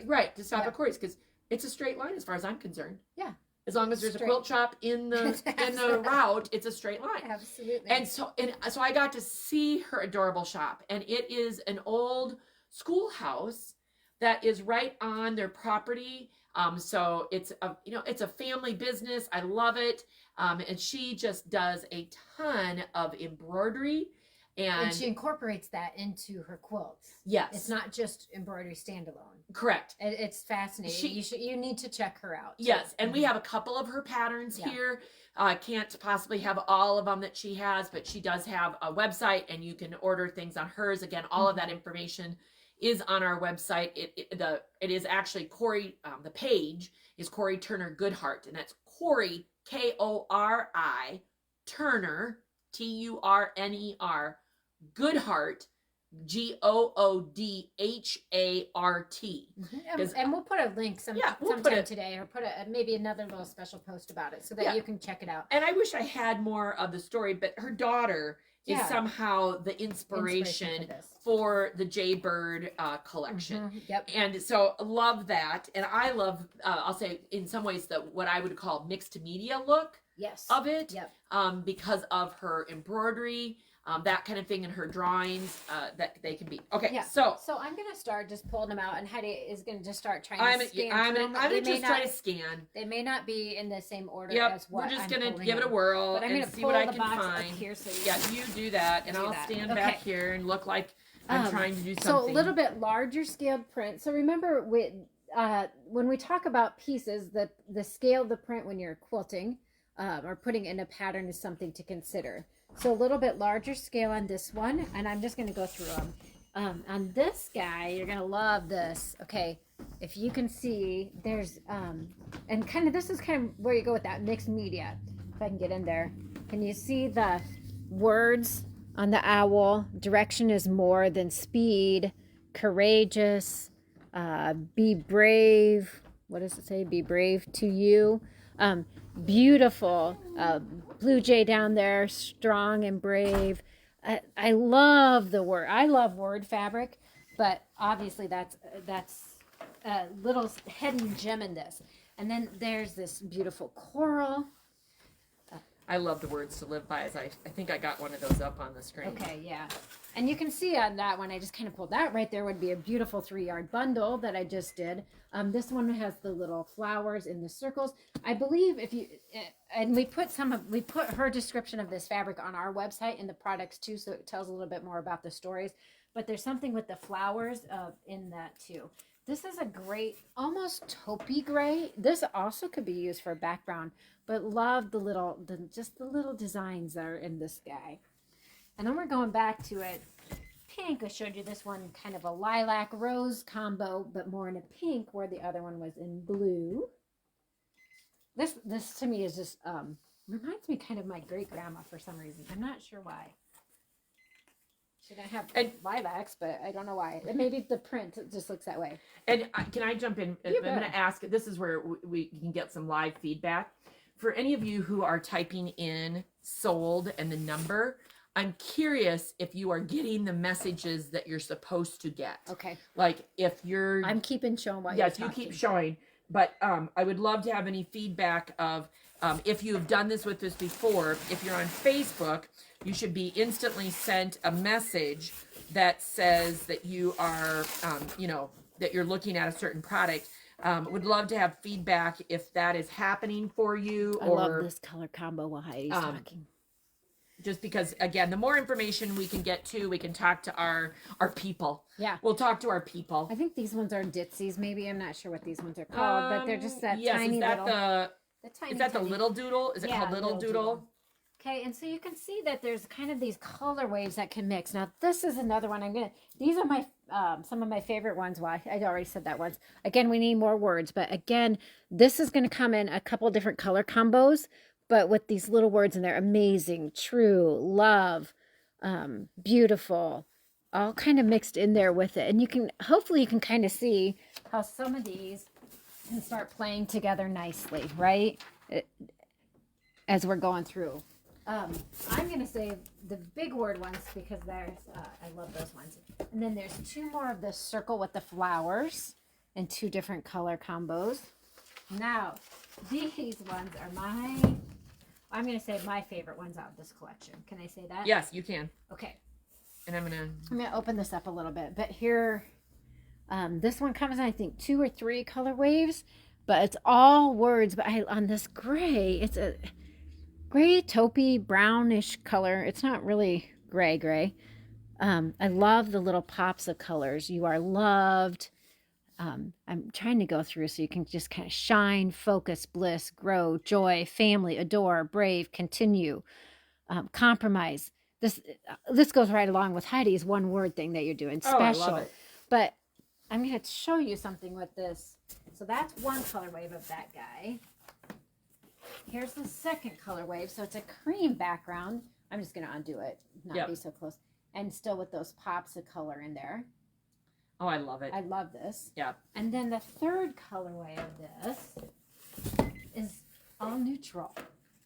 Speaker 1: Right, to stop at Corey's, because it's a straight line as far as I'm concerned.
Speaker 2: Yeah.
Speaker 1: As long as there's a quilt shop in the route, it's a straight line.
Speaker 2: Absolutely.
Speaker 1: And so I got to see her adorable shop. And it is an old schoolhouse that is right on their property. So it's a family business. I love it. And she just does a ton of embroidery. And
Speaker 2: she incorporates that into her quilts.
Speaker 1: Yes.
Speaker 2: It's not just embroidery standalone.
Speaker 1: Correct.
Speaker 2: It's fascinating. You need to check her out.
Speaker 1: Yes. And we have a couple of her patterns here. Can't possibly have all of them that she has, but she does have a website and you can order things on hers. Again, all of that information is on our website. It is actually Corey, the page is Corey Turner Goodheart, and that's Corey, Kori, Turner, Turner, Goodheart, Goodhart.
Speaker 2: And we'll put a link sometime today, or put maybe another little special post about it so that you can check it out.
Speaker 1: And I wish I had more of the story, but her daughter is somehow the inspiration for the Jaybird collection.
Speaker 2: Yep.
Speaker 1: And so love that. And I love, I'll say in some ways, what I would call mixed media look of it.
Speaker 2: Yep.
Speaker 1: Because of her embroidery, that kind of thing, and her drawings, that they can be. Okay, so
Speaker 2: I'm going to start just pulling them out, and Heidi is going to just start trying to scan.
Speaker 1: I'm going to just try to scan.
Speaker 2: They may not be in the same order as what
Speaker 1: we're just going to give it a whirl and see what I can find.
Speaker 2: Here so
Speaker 1: you do that, and I'll stand back here and look like I'm trying to do something.
Speaker 2: So a little bit larger scaled print. So remember, when we talk about pieces, the scale of the print when you're quilting or putting in a pattern is something to consider. So a little bit larger scale on this one, and I'm just going to go through them. On this guy, you're going to love this. Okay, if you can see, there's, and kind of, this is kind of where you go with that mixed media. If I can get in there. Can you see the words on the owl? Direction is more than speed. Courageous. Be brave. What does it say? Be brave to you. Beautiful. Blue jay down there, strong and brave. I love the word. I love word fabric, but obviously that's a little hidden gem in this. And then there's this beautiful coral.
Speaker 1: I love the words to live by. As I think I got one of those up on the screen.
Speaker 2: Okay, yeah. And you can see on that one, I just kind of pulled that right there would be a beautiful 3-yard bundle that I just did. This one has the little flowers in the circles. I believe and we put her description of this fabric on our website and the products too, so it tells a little bit more about the stories. But there's something with the flowers in that too. This is a great, almost taupey gray. This also could be used for a background, but love the little designs that are in this guy. And then we're going back to it. Pink, I showed you this one, kind of a lilac rose combo, but more in a pink, where the other one was in blue. This to me is just, reminds me kind of my great grandma for some reason. I'm not sure why. She didn't have lilacs, but I don't know why. Maybe the print just looks that way.
Speaker 1: And can I jump in? I'm going to ask, this is where we can get some live feedback. For any of you who are typing in sold and the number, I'm curious if you are getting the messages that you're supposed to get.
Speaker 2: Okay.
Speaker 1: Like if you're...
Speaker 2: I'm keeping showing what
Speaker 1: you're talking. Yes, you keep showing. But I would love to have any feedback of if you have done this with us before. If you're on Facebook, you should be instantly sent a message that says that you are, that you're looking at a certain product. Would love to have feedback if that is happening for you.
Speaker 2: I love this color combo while Heidi's talking.
Speaker 1: Just because, again, the more information we can get to, we can talk to our people.
Speaker 2: Yeah.
Speaker 1: We'll talk to our people.
Speaker 2: I think these ones are ditsies, maybe. I'm not sure what these ones are called, but they're just that tiny little...
Speaker 1: Is that the little doodle? Is it called little doodle?
Speaker 2: Okay, and so you can see that there's kind of these color waves that can mix. Now, this is another one. These are my some of my favorite ones. Well, I already said that once. Again, we need more words, but again, this is going to come in a couple different color combos, but with these little words in there: amazing, true, love, beautiful, all kind of mixed in there with it. And hopefully you can kind of see how some of these can start playing together nicely, right? As we're going through. I'm going to say the big word ones because there's, I love those ones. And then there's 2 more of the circle with the flowers and 2 different color combos. Now, these ones are I'm going to say my favorite ones out of this collection. Can I say that?
Speaker 1: Yes, you can.
Speaker 2: Okay.
Speaker 1: And I'm going
Speaker 2: to open this up a little bit. But here, this one comes in, I think, 2 or 3 color waves. But it's all words. But on this gray, it's a gray, taupey, brownish color. It's not really gray. I love the little pops of colors. You are loved. I'm trying to go through so you can just kind of shine, focus, bliss, grow, joy, family, adore, brave, continue, compromise. This goes right along with Heidi's one word thing that you're doing, special.
Speaker 1: I love it.
Speaker 2: But I'm going to show you something with this. So that's one color wave of that guy. Here's the second color wave. So it's a cream background. I'm just going to undo it, not be so close. And still with those pops of color in there.
Speaker 1: Oh, I love it.
Speaker 2: I love this.
Speaker 1: Yeah.
Speaker 2: And then the third colorway of this is all neutral.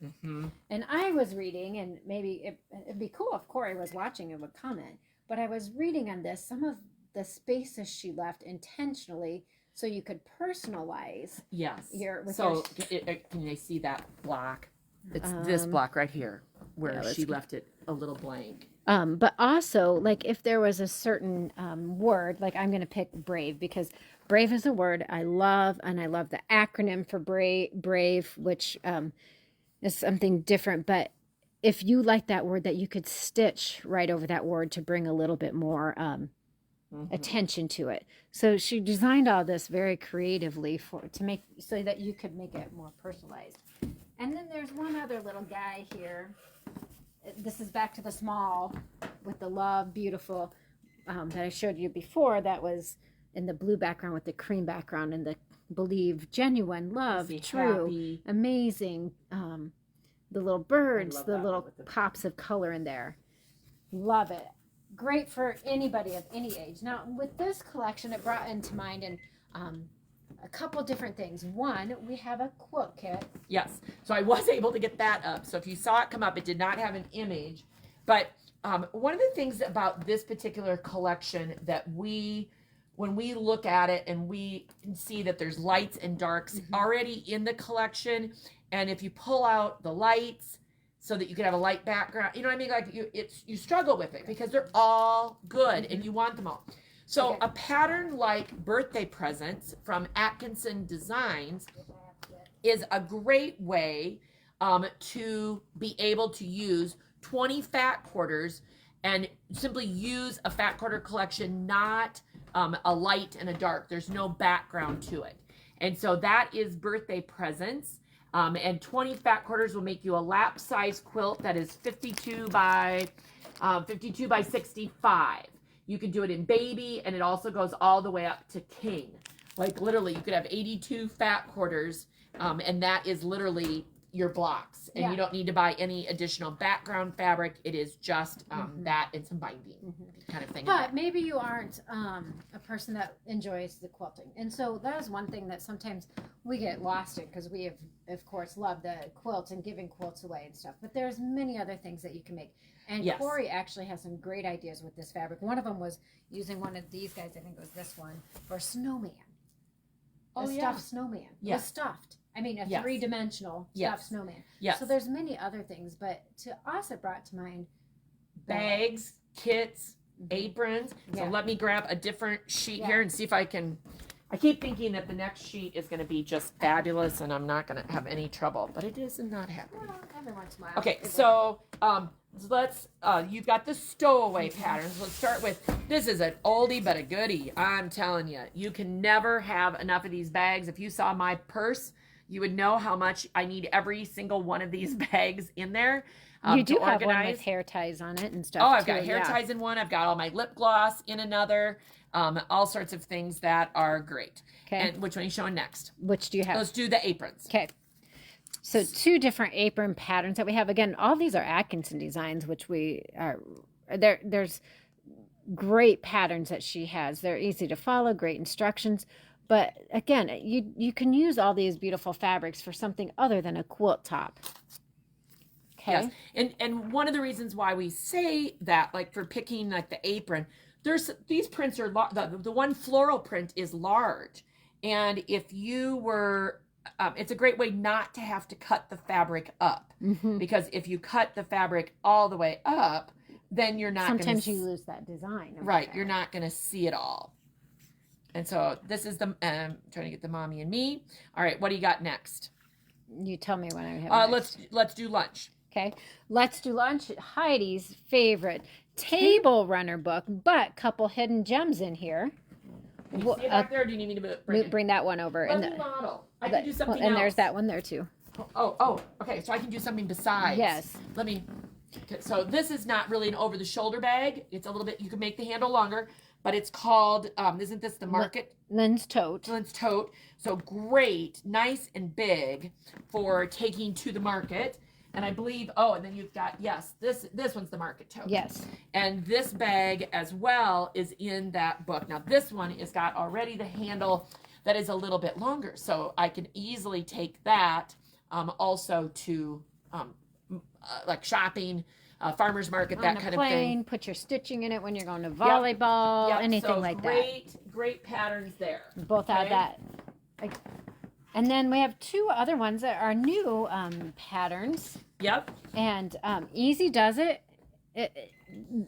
Speaker 1: Mm-hmm.
Speaker 2: And I was reading, and maybe it'd be cool if Corey was watching and would comment, but I was reading on this, some of the spaces she left intentionally so you could personalize.
Speaker 1: Yes.
Speaker 2: Can
Speaker 1: they see that block? It's this block right here where she left it a little blank.
Speaker 2: But also, like, if there was a certain word, like I'm going to pick brave because brave is a word I love, and I love the acronym for brave, which is something different. But if you like that word, that you could stitch right over that word to bring a little bit more attention to it. So she designed all this very creatively to make so that you could make it more personalized. And then there's one other little guy here. This is back to the small with the love, beautiful, that I showed you before. That was in the blue background with the cream background and the believe, genuine, love, true, happy, amazing. The little birds, the little pops of color in there. Love it. Great for anybody of any age. Now, with this collection, it brought into mind a couple different things. One, we have a quilt kit.
Speaker 1: Yes. So I was able to get that up. So if you saw it come up, it did not have an image. But one of the things about this particular collection that when we look at it and we can see that there's lights and darks already in the collection. And if you pull out the lights so that you can have a light background, you know what I mean? Like you struggle with it because they're all good and you want them all. So a pattern like Birthday Presents from Atkinson Designs is a great way to be able to use 20 fat quarters and simply use a fat quarter collection, not a light and a dark. There's no background to it. And so that is Birthday Presents. And 20 fat quarters will make you a lap size quilt that is 52 by 65. You can do it in baby, and it also goes all the way up to king. Like literally, you could have 82 fat quarters, and that is literally your blocks. And you don't need to buy any additional background fabric. It is just that and some binding kind of thing.
Speaker 2: But maybe you aren't a person that enjoys the quilting. And so that is one thing that sometimes we get lost in because we have, of course, love the quilts and giving quilts away and stuff. But there's many other things that you can make. And Corey actually has some great ideas with this fabric. One of them was using one of these guys, I think it was this one, for a snowman. Stuffed snowman.
Speaker 1: Yes.
Speaker 2: Was stuffed. I mean, a three-dimensional stuffed snowman.
Speaker 1: Yes.
Speaker 2: So there's many other things, but to us it brought to mind
Speaker 1: bags, kits, aprons. So let me grab a different sheet here and see if I can. I keep thinking that the next sheet is going to be just fabulous and I'm not going to have any trouble, but it is not happening.
Speaker 2: Well, every once in a while.
Speaker 1: Okay, so let's, you've got the stowaway patterns. Let's start with, this is an oldie but a goodie. I'm telling you, you can never have enough of these bags. If you saw my purse, you would know how much I need every single one of these bags in there.
Speaker 2: You do have one with hair ties on it and stuff.
Speaker 1: Oh, I've got hair ties in one. I've got all my lip gloss in another. All sorts of things that are great.
Speaker 2: Okay.
Speaker 1: And which one are you showing next?
Speaker 2: Which do you have?
Speaker 1: Let's do the aprons.
Speaker 2: Okay. So 2 different apron patterns that we have. Again, all these are Atkinson designs, which we are there's great patterns that she has. They're easy to follow, great instructions. But again, you can use all these beautiful fabrics for something other than a quilt top.
Speaker 1: Yes. And one of the reasons why we say that, like for picking like the apron, these prints are the one floral print is large, and if you were it's a great way not to have to cut the fabric up, because if you cut the fabric all the way up, then you're not
Speaker 2: sometimes you lose that design.
Speaker 1: Right, you're not going to see it all. And so this is the trying to get the mommy and me. All right, what do you got next?
Speaker 2: You tell me when I have next.
Speaker 1: Let's do lunch.
Speaker 2: Okay, let's do lunch. Heidi's favorite table runner book, but couple hidden gems in here.
Speaker 1: Can you see it back there, or do you need me to bring
Speaker 2: that one over?
Speaker 1: And the model. I can do something else.
Speaker 2: And there's that one there too.
Speaker 1: Oh, okay. So I can do something besides.
Speaker 2: Yes.
Speaker 1: Let me. Okay, so this is not really an over-the-shoulder bag. It's a little bit. You can make the handle longer, but it's called. Isn't this the Market?
Speaker 2: Lynn's tote.
Speaker 1: Lynn's tote. So great, nice and big for taking to the market. And I believe, and then you've got, yes, this one's the Market tote.
Speaker 2: Yes.
Speaker 1: And this bag as well is in that book. Now this one has got already the handle that is a little bit longer. So I can easily take that also to like shopping, farmer's market, that kind of thing.
Speaker 2: Put your stitching in it when you're going to volleyball, anything like that.
Speaker 1: Great patterns there.
Speaker 2: Both have that. And then we have two other ones that are new patterns.
Speaker 1: Yep.
Speaker 2: And Easy does it.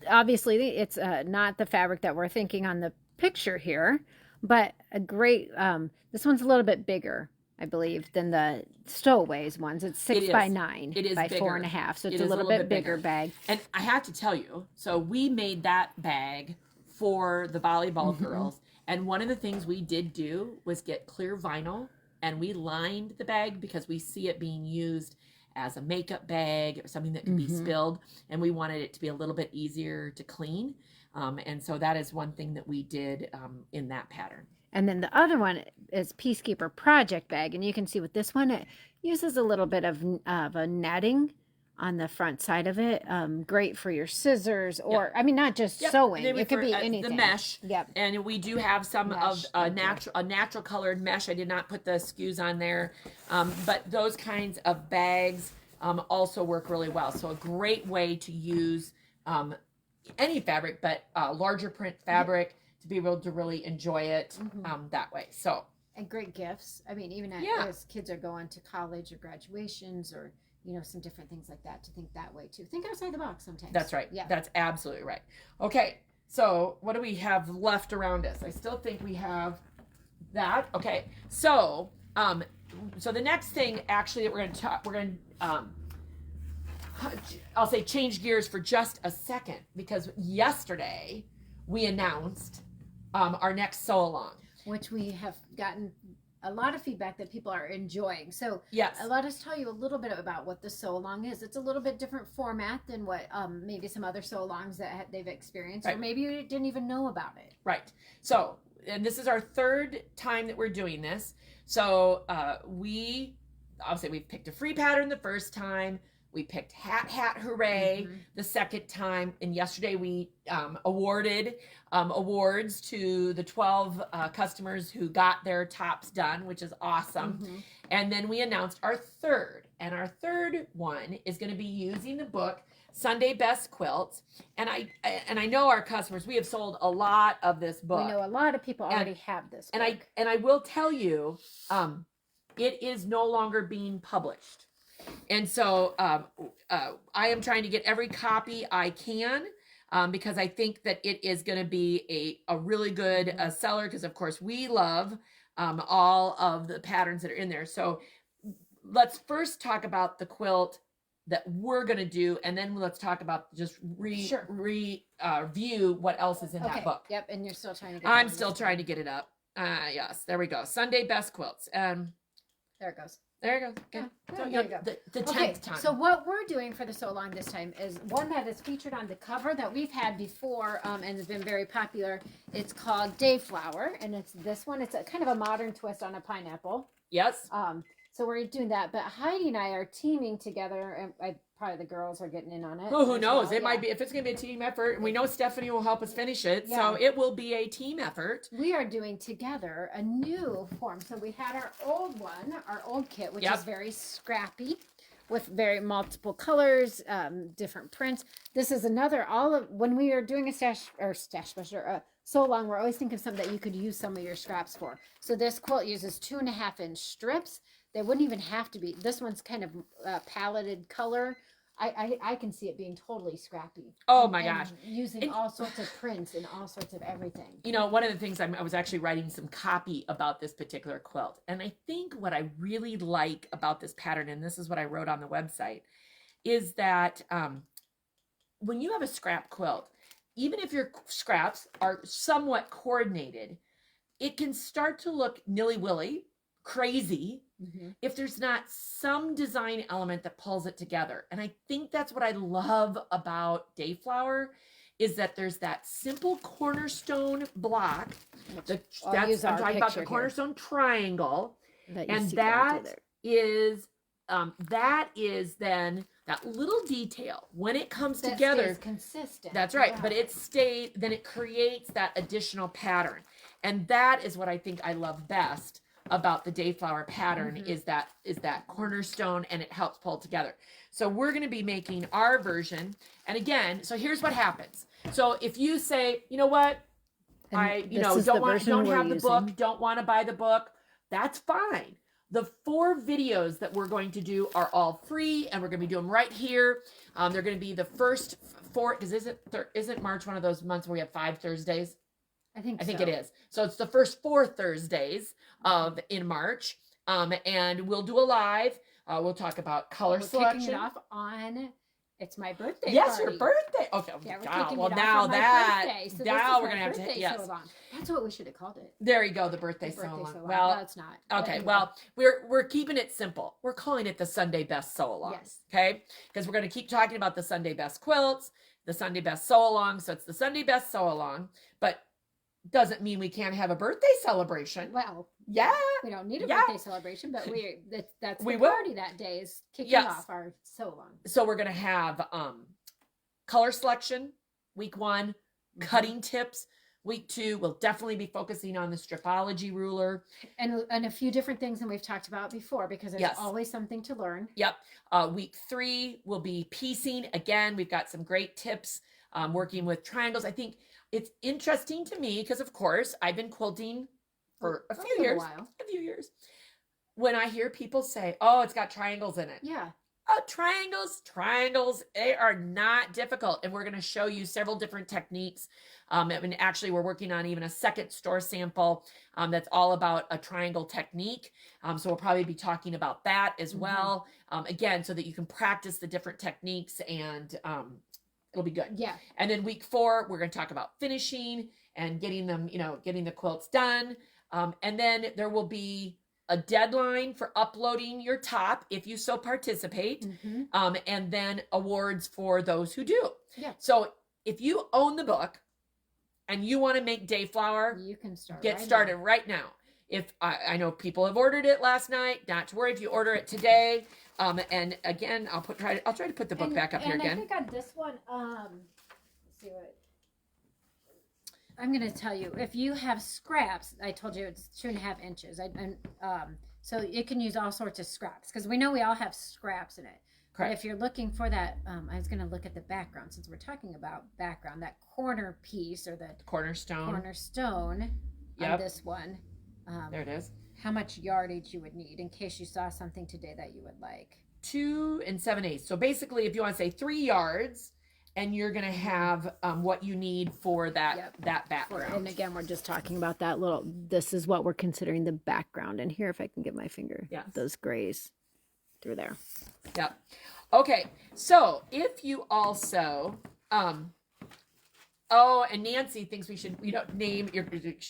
Speaker 2: Obviously, it's not the fabric that we're thinking on the picture here, but a great, this one's a little bit bigger, I believe, than the Stowaways ones. It's 6 by 9 by bigger. 4.5. So it's a little bit bigger bag.
Speaker 1: And I have to tell you, so we made that bag for the volleyball girls. And one of the things we did do was get clear vinyl, and we lined the bag because we see it being used as a makeup bag or something that can be spilled. And we wanted it to be a little bit easier to clean. And so that is one thing that we did in that pattern.
Speaker 2: And then the other one is Peacekeeper Project bag. And you can see with this one, it uses a little bit of a netting on the front side of it. Great for your scissors or, I mean, not just sewing. It could be anything.
Speaker 1: The mesh.
Speaker 2: Yep.
Speaker 1: And we do have some mesh. Of a natural colored mesh. I did not put the SKUs on there. But those kinds of bags also work really well. So a great way to use any fabric, but larger print fabric to be able to really enjoy it that way. So.
Speaker 2: And great gifts. I mean, even as kids are going to college or graduations or some different things like that, to think that way too. Think outside the box sometimes.
Speaker 1: That's right.
Speaker 2: Yeah.
Speaker 1: That's absolutely right. Okay. So what do we have left around us? I still think we have that. Okay. So, so the next thing actually that we're going to I'll say change gears for just a second, because yesterday we announced our next sew along,
Speaker 2: which we have gotten a lot of feedback that people are enjoying. So let us tell you a little bit about what the sew along is. It's a little bit different format than what maybe some other sew alongs that they've experienced, or maybe you didn't even know about it.
Speaker 1: Right. So, and this is our third time that we're doing this. So obviously we picked a free pattern the first time. We picked Hat Hooray the second time, and yesterday we awarded awards to the 12 customers who got their tops done, which is awesome. And then we announced our third, and our third one is going to be using the book Sunday Best Quilts. And I know our customers, we have sold a lot of this book.
Speaker 2: We know a lot of people already have this book.
Speaker 1: And I will tell you, it is no longer being published. And so I am trying to get every copy I can, because I think that it is going to be a really good seller, because of course we love all of the patterns that are in there. So let's first talk about the quilt that we're going to do, and then let's talk about just review what else is in that book.
Speaker 2: Yep, and you're still trying to get
Speaker 1: I'm still trying to get it up. Yes, there we go. Sunday Best Quilts.
Speaker 2: There it goes.
Speaker 1: There you go. Okay.
Speaker 2: So there you go.
Speaker 1: The 10th time.
Speaker 2: So what we're doing for the sew along this time is one that is featured on the cover that we've had before, and has been very popular. It's called Dayflower, and it's this one. It's a kind of a modern twist on a pineapple.
Speaker 1: Yes.
Speaker 2: So we're doing that, but Heidi and I are teaming together, and probably the girls are getting in on it.
Speaker 1: Oh, who knows? It might be, if it's going to be a team effort, and we know Stephanie will help us finish it, so it will be a team effort.
Speaker 2: We are doing together a new form. So we had our old one, our old kit, which is very scrappy. with very multiple colors, different prints. This is another, when we are doing a stash special, so long, we're always thinking of something that you could use some of your scraps for. So this quilt uses 2.5-inch strips. They wouldn't even have to be. This one's kind of paletted color. I can see it being totally scrappy.
Speaker 1: Oh my gosh.
Speaker 2: Using all sorts of prints and all sorts of everything.
Speaker 1: You know, one of the things I was actually writing some copy about this particular quilt. And I think what I really like about this pattern, and this is what I wrote on the website, is that when you have a scrap quilt, even if your scraps are somewhat coordinated, it can start to look nilly-willy, crazy, if there's not some design element that pulls it together. And I think that's what I love about Dayflower, is that there's that simple cornerstone block. I'm talking about the cornerstone triangle. And that is then that little detail when it comes together.
Speaker 2: Stays consistent.
Speaker 1: That's right. Yeah. But then it creates that additional pattern. And that is what I think I love best about the Dayflower pattern, is that cornerstone, and it helps pull together. So we're going to be making our version. And again, so here's what happens. So if you say, you know what, don't have the book, don't want to buy the book, that's fine. The 4 videos that we're going to do are all free, and we're going to be doing them right here. They're going to be the first 4, because isn't March one of those months where we have 5 Thursdays?
Speaker 2: I think
Speaker 1: it is. So it's the first 4 Thursdays in March. And we'll do a live. We'll talk about color selection.
Speaker 2: Kicking it off on, it's my birthday
Speaker 1: Yes,
Speaker 2: party.
Speaker 1: your birthday. Okay.
Speaker 2: Yeah, we're
Speaker 1: God,
Speaker 2: kicking
Speaker 1: well,
Speaker 2: it
Speaker 1: now
Speaker 2: off on
Speaker 1: that,
Speaker 2: my birthday. So
Speaker 1: now we're going to have to, yes.
Speaker 2: So long. That's what we should have called it.
Speaker 1: There you go, the birthday so long. Well,
Speaker 2: no, it's not.
Speaker 1: Okay,
Speaker 2: anyway.
Speaker 1: well, we're keeping it simple. We're calling it the Sunday Best Sew Along.
Speaker 2: Yes.
Speaker 1: Okay? Because we're going to keep talking about the Sunday Best Quilts, the Sunday Best Sew Along. So it's the Sunday Best Sew Along, but doesn't mean we can't have a birthday celebration.
Speaker 2: Well,
Speaker 1: yeah,
Speaker 2: we don't need a birthday celebration, but that's the party that day is kicking off our sew along.
Speaker 1: So we're gonna have color selection week 1, cutting tips week 2. We'll definitely be focusing on the stripology ruler
Speaker 2: and a few different things that we've talked about before, because there's always something to learn.
Speaker 1: Yep. Week 3 will be piecing. Again, we've got some great tips working with triangles. I think it's interesting to me because, of course, I've been quilting for a few years. When I hear people say, "Oh, it's got triangles in it," triangles, they are not difficult, and we're going to show you several different techniques. And actually, we're working on even a second store sample that's all about a triangle technique. So we'll probably be talking about that as well. Again, so that you can practice the different techniques, and it'll be good.
Speaker 2: Yeah.
Speaker 1: And then week 4, we're going to talk about finishing and getting the quilts done. And then there will be a deadline for uploading your top if you so participate. And then awards for those who do.
Speaker 2: Yeah.
Speaker 1: So if you own the book and you want to make Dayflower,
Speaker 2: you can
Speaker 1: get started right now. If I know people have ordered it last night, not to worry if you order it today. And again, I'll try to put the book back up here again.
Speaker 2: I think on this one, let's see what I'm going to tell you. If you have scraps, I told you it's 2.5 inches. So you can use all sorts of scraps, because we know we all have scraps in it.
Speaker 1: Correct.
Speaker 2: But if you're looking for that, I was going to look at the background, since we're talking about background, that corner piece, or the
Speaker 1: cornerstone
Speaker 2: on this one.
Speaker 1: There it is.
Speaker 2: How much yardage you would need in case you saw something today that you would like.
Speaker 1: 2 7/8. So basically, if you want to say 3 yards, and you're going to have what you need for that background.
Speaker 2: And again, we're just talking about that this is what we're considering the background. And here, if I can get my finger, those grays through there.
Speaker 1: Yep. Okay. So if you also, and Nancy thinks we should, name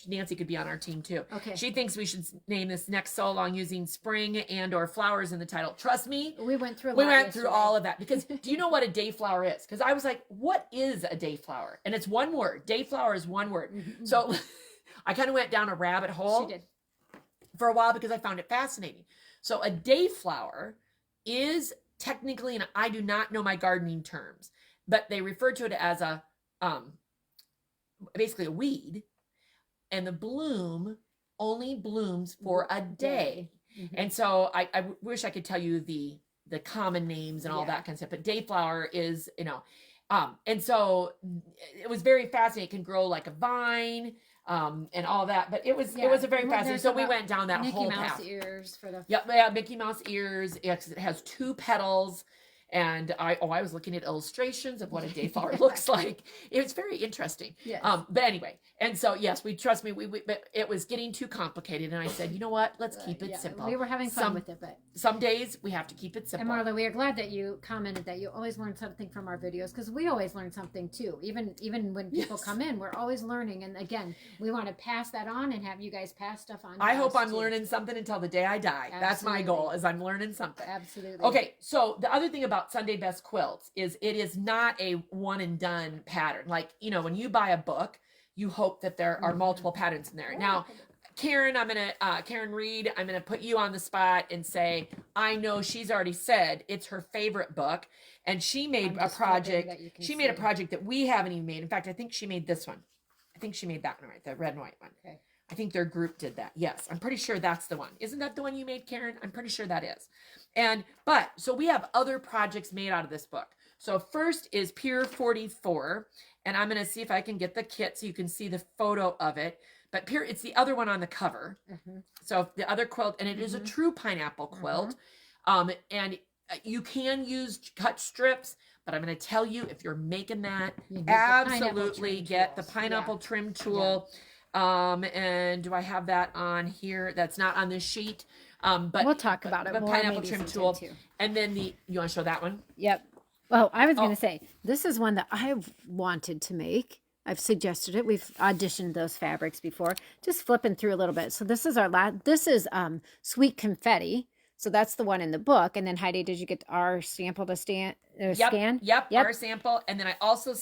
Speaker 1: Nancy could be on our team too.
Speaker 2: Okay.
Speaker 1: She thinks we should name this next sew along using spring and or flowers in the title. Trust me.
Speaker 2: We went through
Speaker 1: all of that, because do you know what a dayflower is? Because I was like, what is a dayflower? And it's one word. Dayflower is one word. So I kind of went down a rabbit hole.
Speaker 2: She did.
Speaker 1: For a while, because I found it fascinating. So a dayflower is technically, and I do not know my gardening terms, but they refer to it as a basically a weed, and the bloom only blooms for a day. And so I wish I could tell you the the common names and all that kind of stuff. But dayflower is, and so it was very fascinating. It can grow like a vine, and all that. But it was a very fascinating. So we went down that whole path.
Speaker 2: Mickey Mouse ears for the.
Speaker 1: Yeah, Mickey Mouse ears. It has 2 petals. And I was looking at illustrations of what a dayflower looks like. It was very interesting.
Speaker 2: Yes.
Speaker 1: But anyway, and so yes, trust me, but it was getting too complicated, and I said, you know what? Let's keep it simple.
Speaker 2: We were having fun with it, but
Speaker 1: some days we have to keep it simple.
Speaker 2: And Marla, we are glad that you commented that you always learn something from our videos, because we always learn something too. Even when people come in, we're always learning. And again, we want to pass that on and have you guys pass stuff on.
Speaker 1: I hope I'm learning something until the day I die. Absolutely. That's my goal, is I'm learning something.
Speaker 2: Absolutely.
Speaker 1: Okay, so the other thing about Sunday Best Quilts is it is not a one and done pattern. Like, when you buy a book, you hope that there are multiple patterns in there. Now, Karen, Karen Reed, I'm going to put you on the spot and say, I know she's already said it's her favorite book, and she made a project. She made a project that we haven't even made. In fact, I think she made this one. I think she made that one, right? The red and white one.
Speaker 2: Okay.
Speaker 1: I think their group did that. Yes, I'm pretty sure that's the one. Isn't that the one you made, Karen? I'm pretty sure that is. So we have other projects made out of this book. So first is Pier 44, and I'm going to see if I can get the kit so you can see the photo of it. But it's the other one on the cover. Mm-hmm. So the other quilt, and it is a true pineapple quilt. And you can use cut strips, but I'm going to tell you, if you're making that, absolutely get the pineapple trim tool. Yeah. And do I have that on here? That's not on this sheet. But
Speaker 2: we'll talk about it.
Speaker 1: But pineapple trim tool. And then you want to show that one?
Speaker 2: Yep. Well, I was going to say, this is one that I've wanted to make. I've suggested it. We've auditioned those fabrics before. Just flipping through a little bit. So this is this is Sweet Confetti. So that's the one in the book. And then Heidi, did you get our sample to scan?
Speaker 1: Yep, our sample. And then I also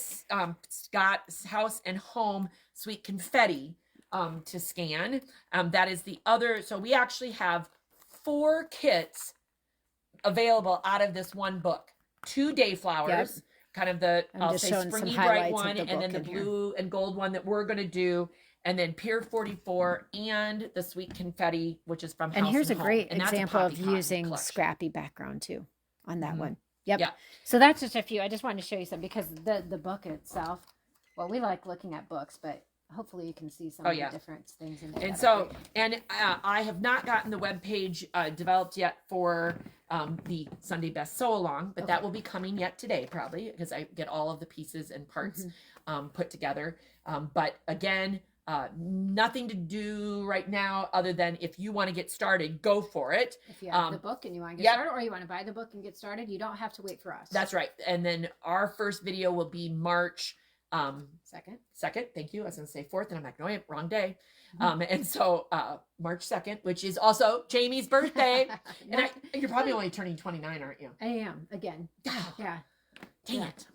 Speaker 1: got House and Home Sweet Confetti to scan. That is the other. So we actually have 4 kits available out of this one book. 2 dayflowers, kind of the, I'll say springy bright one, and then the blue and gold one that we're going to do. And then Pier 44 and the Sweet Confetti, which is from House and Home.
Speaker 2: And here's a great example of using scrappy background too on that one. Yep. Yeah. So that's just a few. I just wanted to show you some, because the book itself, well, we like looking at books, but hopefully you can see some of the different things in there.
Speaker 1: And so, I have not gotten the webpage developed yet for the Sunday Best Sew Along, but that will be coming yet today, probably, because I get all of the pieces and parts put together. But again, nothing to do right now other than, if you want to get started, go for it.
Speaker 2: If you have the book and you want to get started, or you want to buy the book and get started, you don't have to wait for us.
Speaker 1: That's right. And then our first video will be March 2nd. Thank you. I was going to say 4th, and I'm like, no, wrong day. And so March 2nd, which is also Jamie's birthday. And you're probably only turning 29, aren't you?
Speaker 2: I am, again. Yeah.
Speaker 1: Dang it.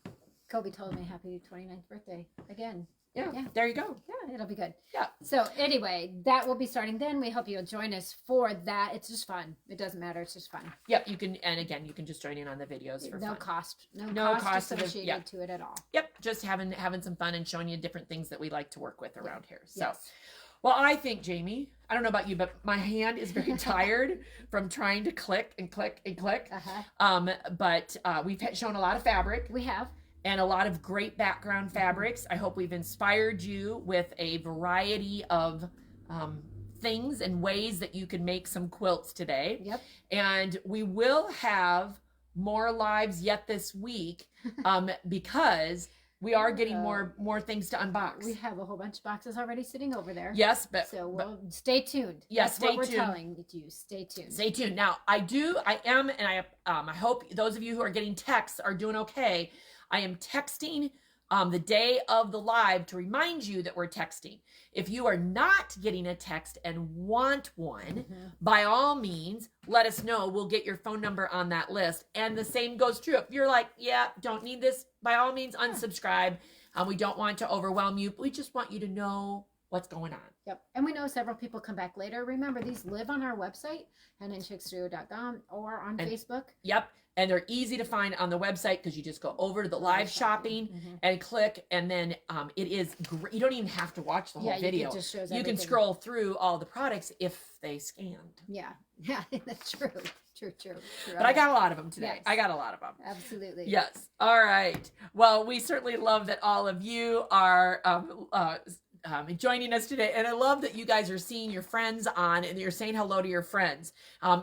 Speaker 2: Kobe told me happy 29th birthday again.
Speaker 1: Yeah, there you go.
Speaker 2: Yeah, it'll be good.
Speaker 1: Yeah.
Speaker 2: So anyway, that will be starting then. We hope you'll join us for that. It's just fun. It doesn't matter. It's just fun.
Speaker 1: Yep. You can, and again, you can just join in on the videos for
Speaker 2: no
Speaker 1: fun.
Speaker 2: Cost. No cost associated to it at all.
Speaker 1: Yep. Just having some fun and showing you different things that we like to work with around here. So, well, I think, Jamie, I don't know about you, but my hand is very tired from trying to click and click and click. But we've shown a lot of fabric.
Speaker 2: We have.
Speaker 1: And a lot of great background fabrics. I hope we've inspired you with a variety of things and ways that you can make some quilts today.
Speaker 2: Yep.
Speaker 1: And we will have more lives yet this week because we are getting more things to unbox.
Speaker 2: We have a whole bunch of boxes already sitting over there.
Speaker 1: Yes,
Speaker 2: so stay tuned.
Speaker 1: Yes,
Speaker 2: That's what we're telling you. Stay tuned.
Speaker 1: Stay tuned. Now, I hope those of you who are getting texts are doing okay. I am texting the day of the live to remind you that we're texting. If you are not getting a text and want one, by all means, let us know. We'll get your phone number on that list. And the same goes true. If you're like, don't need this, by all means, unsubscribe. We don't want to overwhelm you. We just want you to know what's going on.
Speaker 2: Yep. And we know several people come back later. Remember, these live on our website, henandchicksstudio.com, or on Facebook.
Speaker 1: Yep. And they're easy to find on the website because you just go over to the live shopping and click, and then it is great. You don't even have to watch the whole video.
Speaker 2: It just shows
Speaker 1: you can scroll through all the products if they scanned.
Speaker 2: Yeah, that's true. True.
Speaker 1: But I got a lot of them today.
Speaker 2: Yes.
Speaker 1: I got a lot of them.
Speaker 2: Absolutely.
Speaker 1: Yes. All right. Well, we certainly love that all of you are joining us today. And I love that you guys are seeing your friends on and you're saying hello to your friends.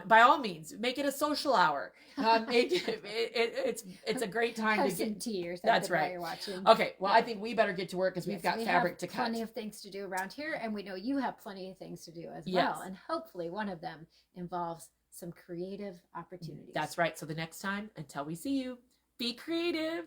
Speaker 1: By all means, make it a social hour. It's a great time
Speaker 2: Have
Speaker 1: to
Speaker 2: some
Speaker 1: get
Speaker 2: tea or something.
Speaker 1: That's right.
Speaker 2: While you're watching.
Speaker 1: Okay. Well, I think we better get to work because we've got
Speaker 2: we
Speaker 1: fabric
Speaker 2: have
Speaker 1: to cut.
Speaker 2: Plenty of things to do around here, and we know you have plenty of things to do as
Speaker 1: Yes.
Speaker 2: well. And hopefully, one of them involves some creative opportunities.
Speaker 1: That's right. So the next time, until we see you, be creative.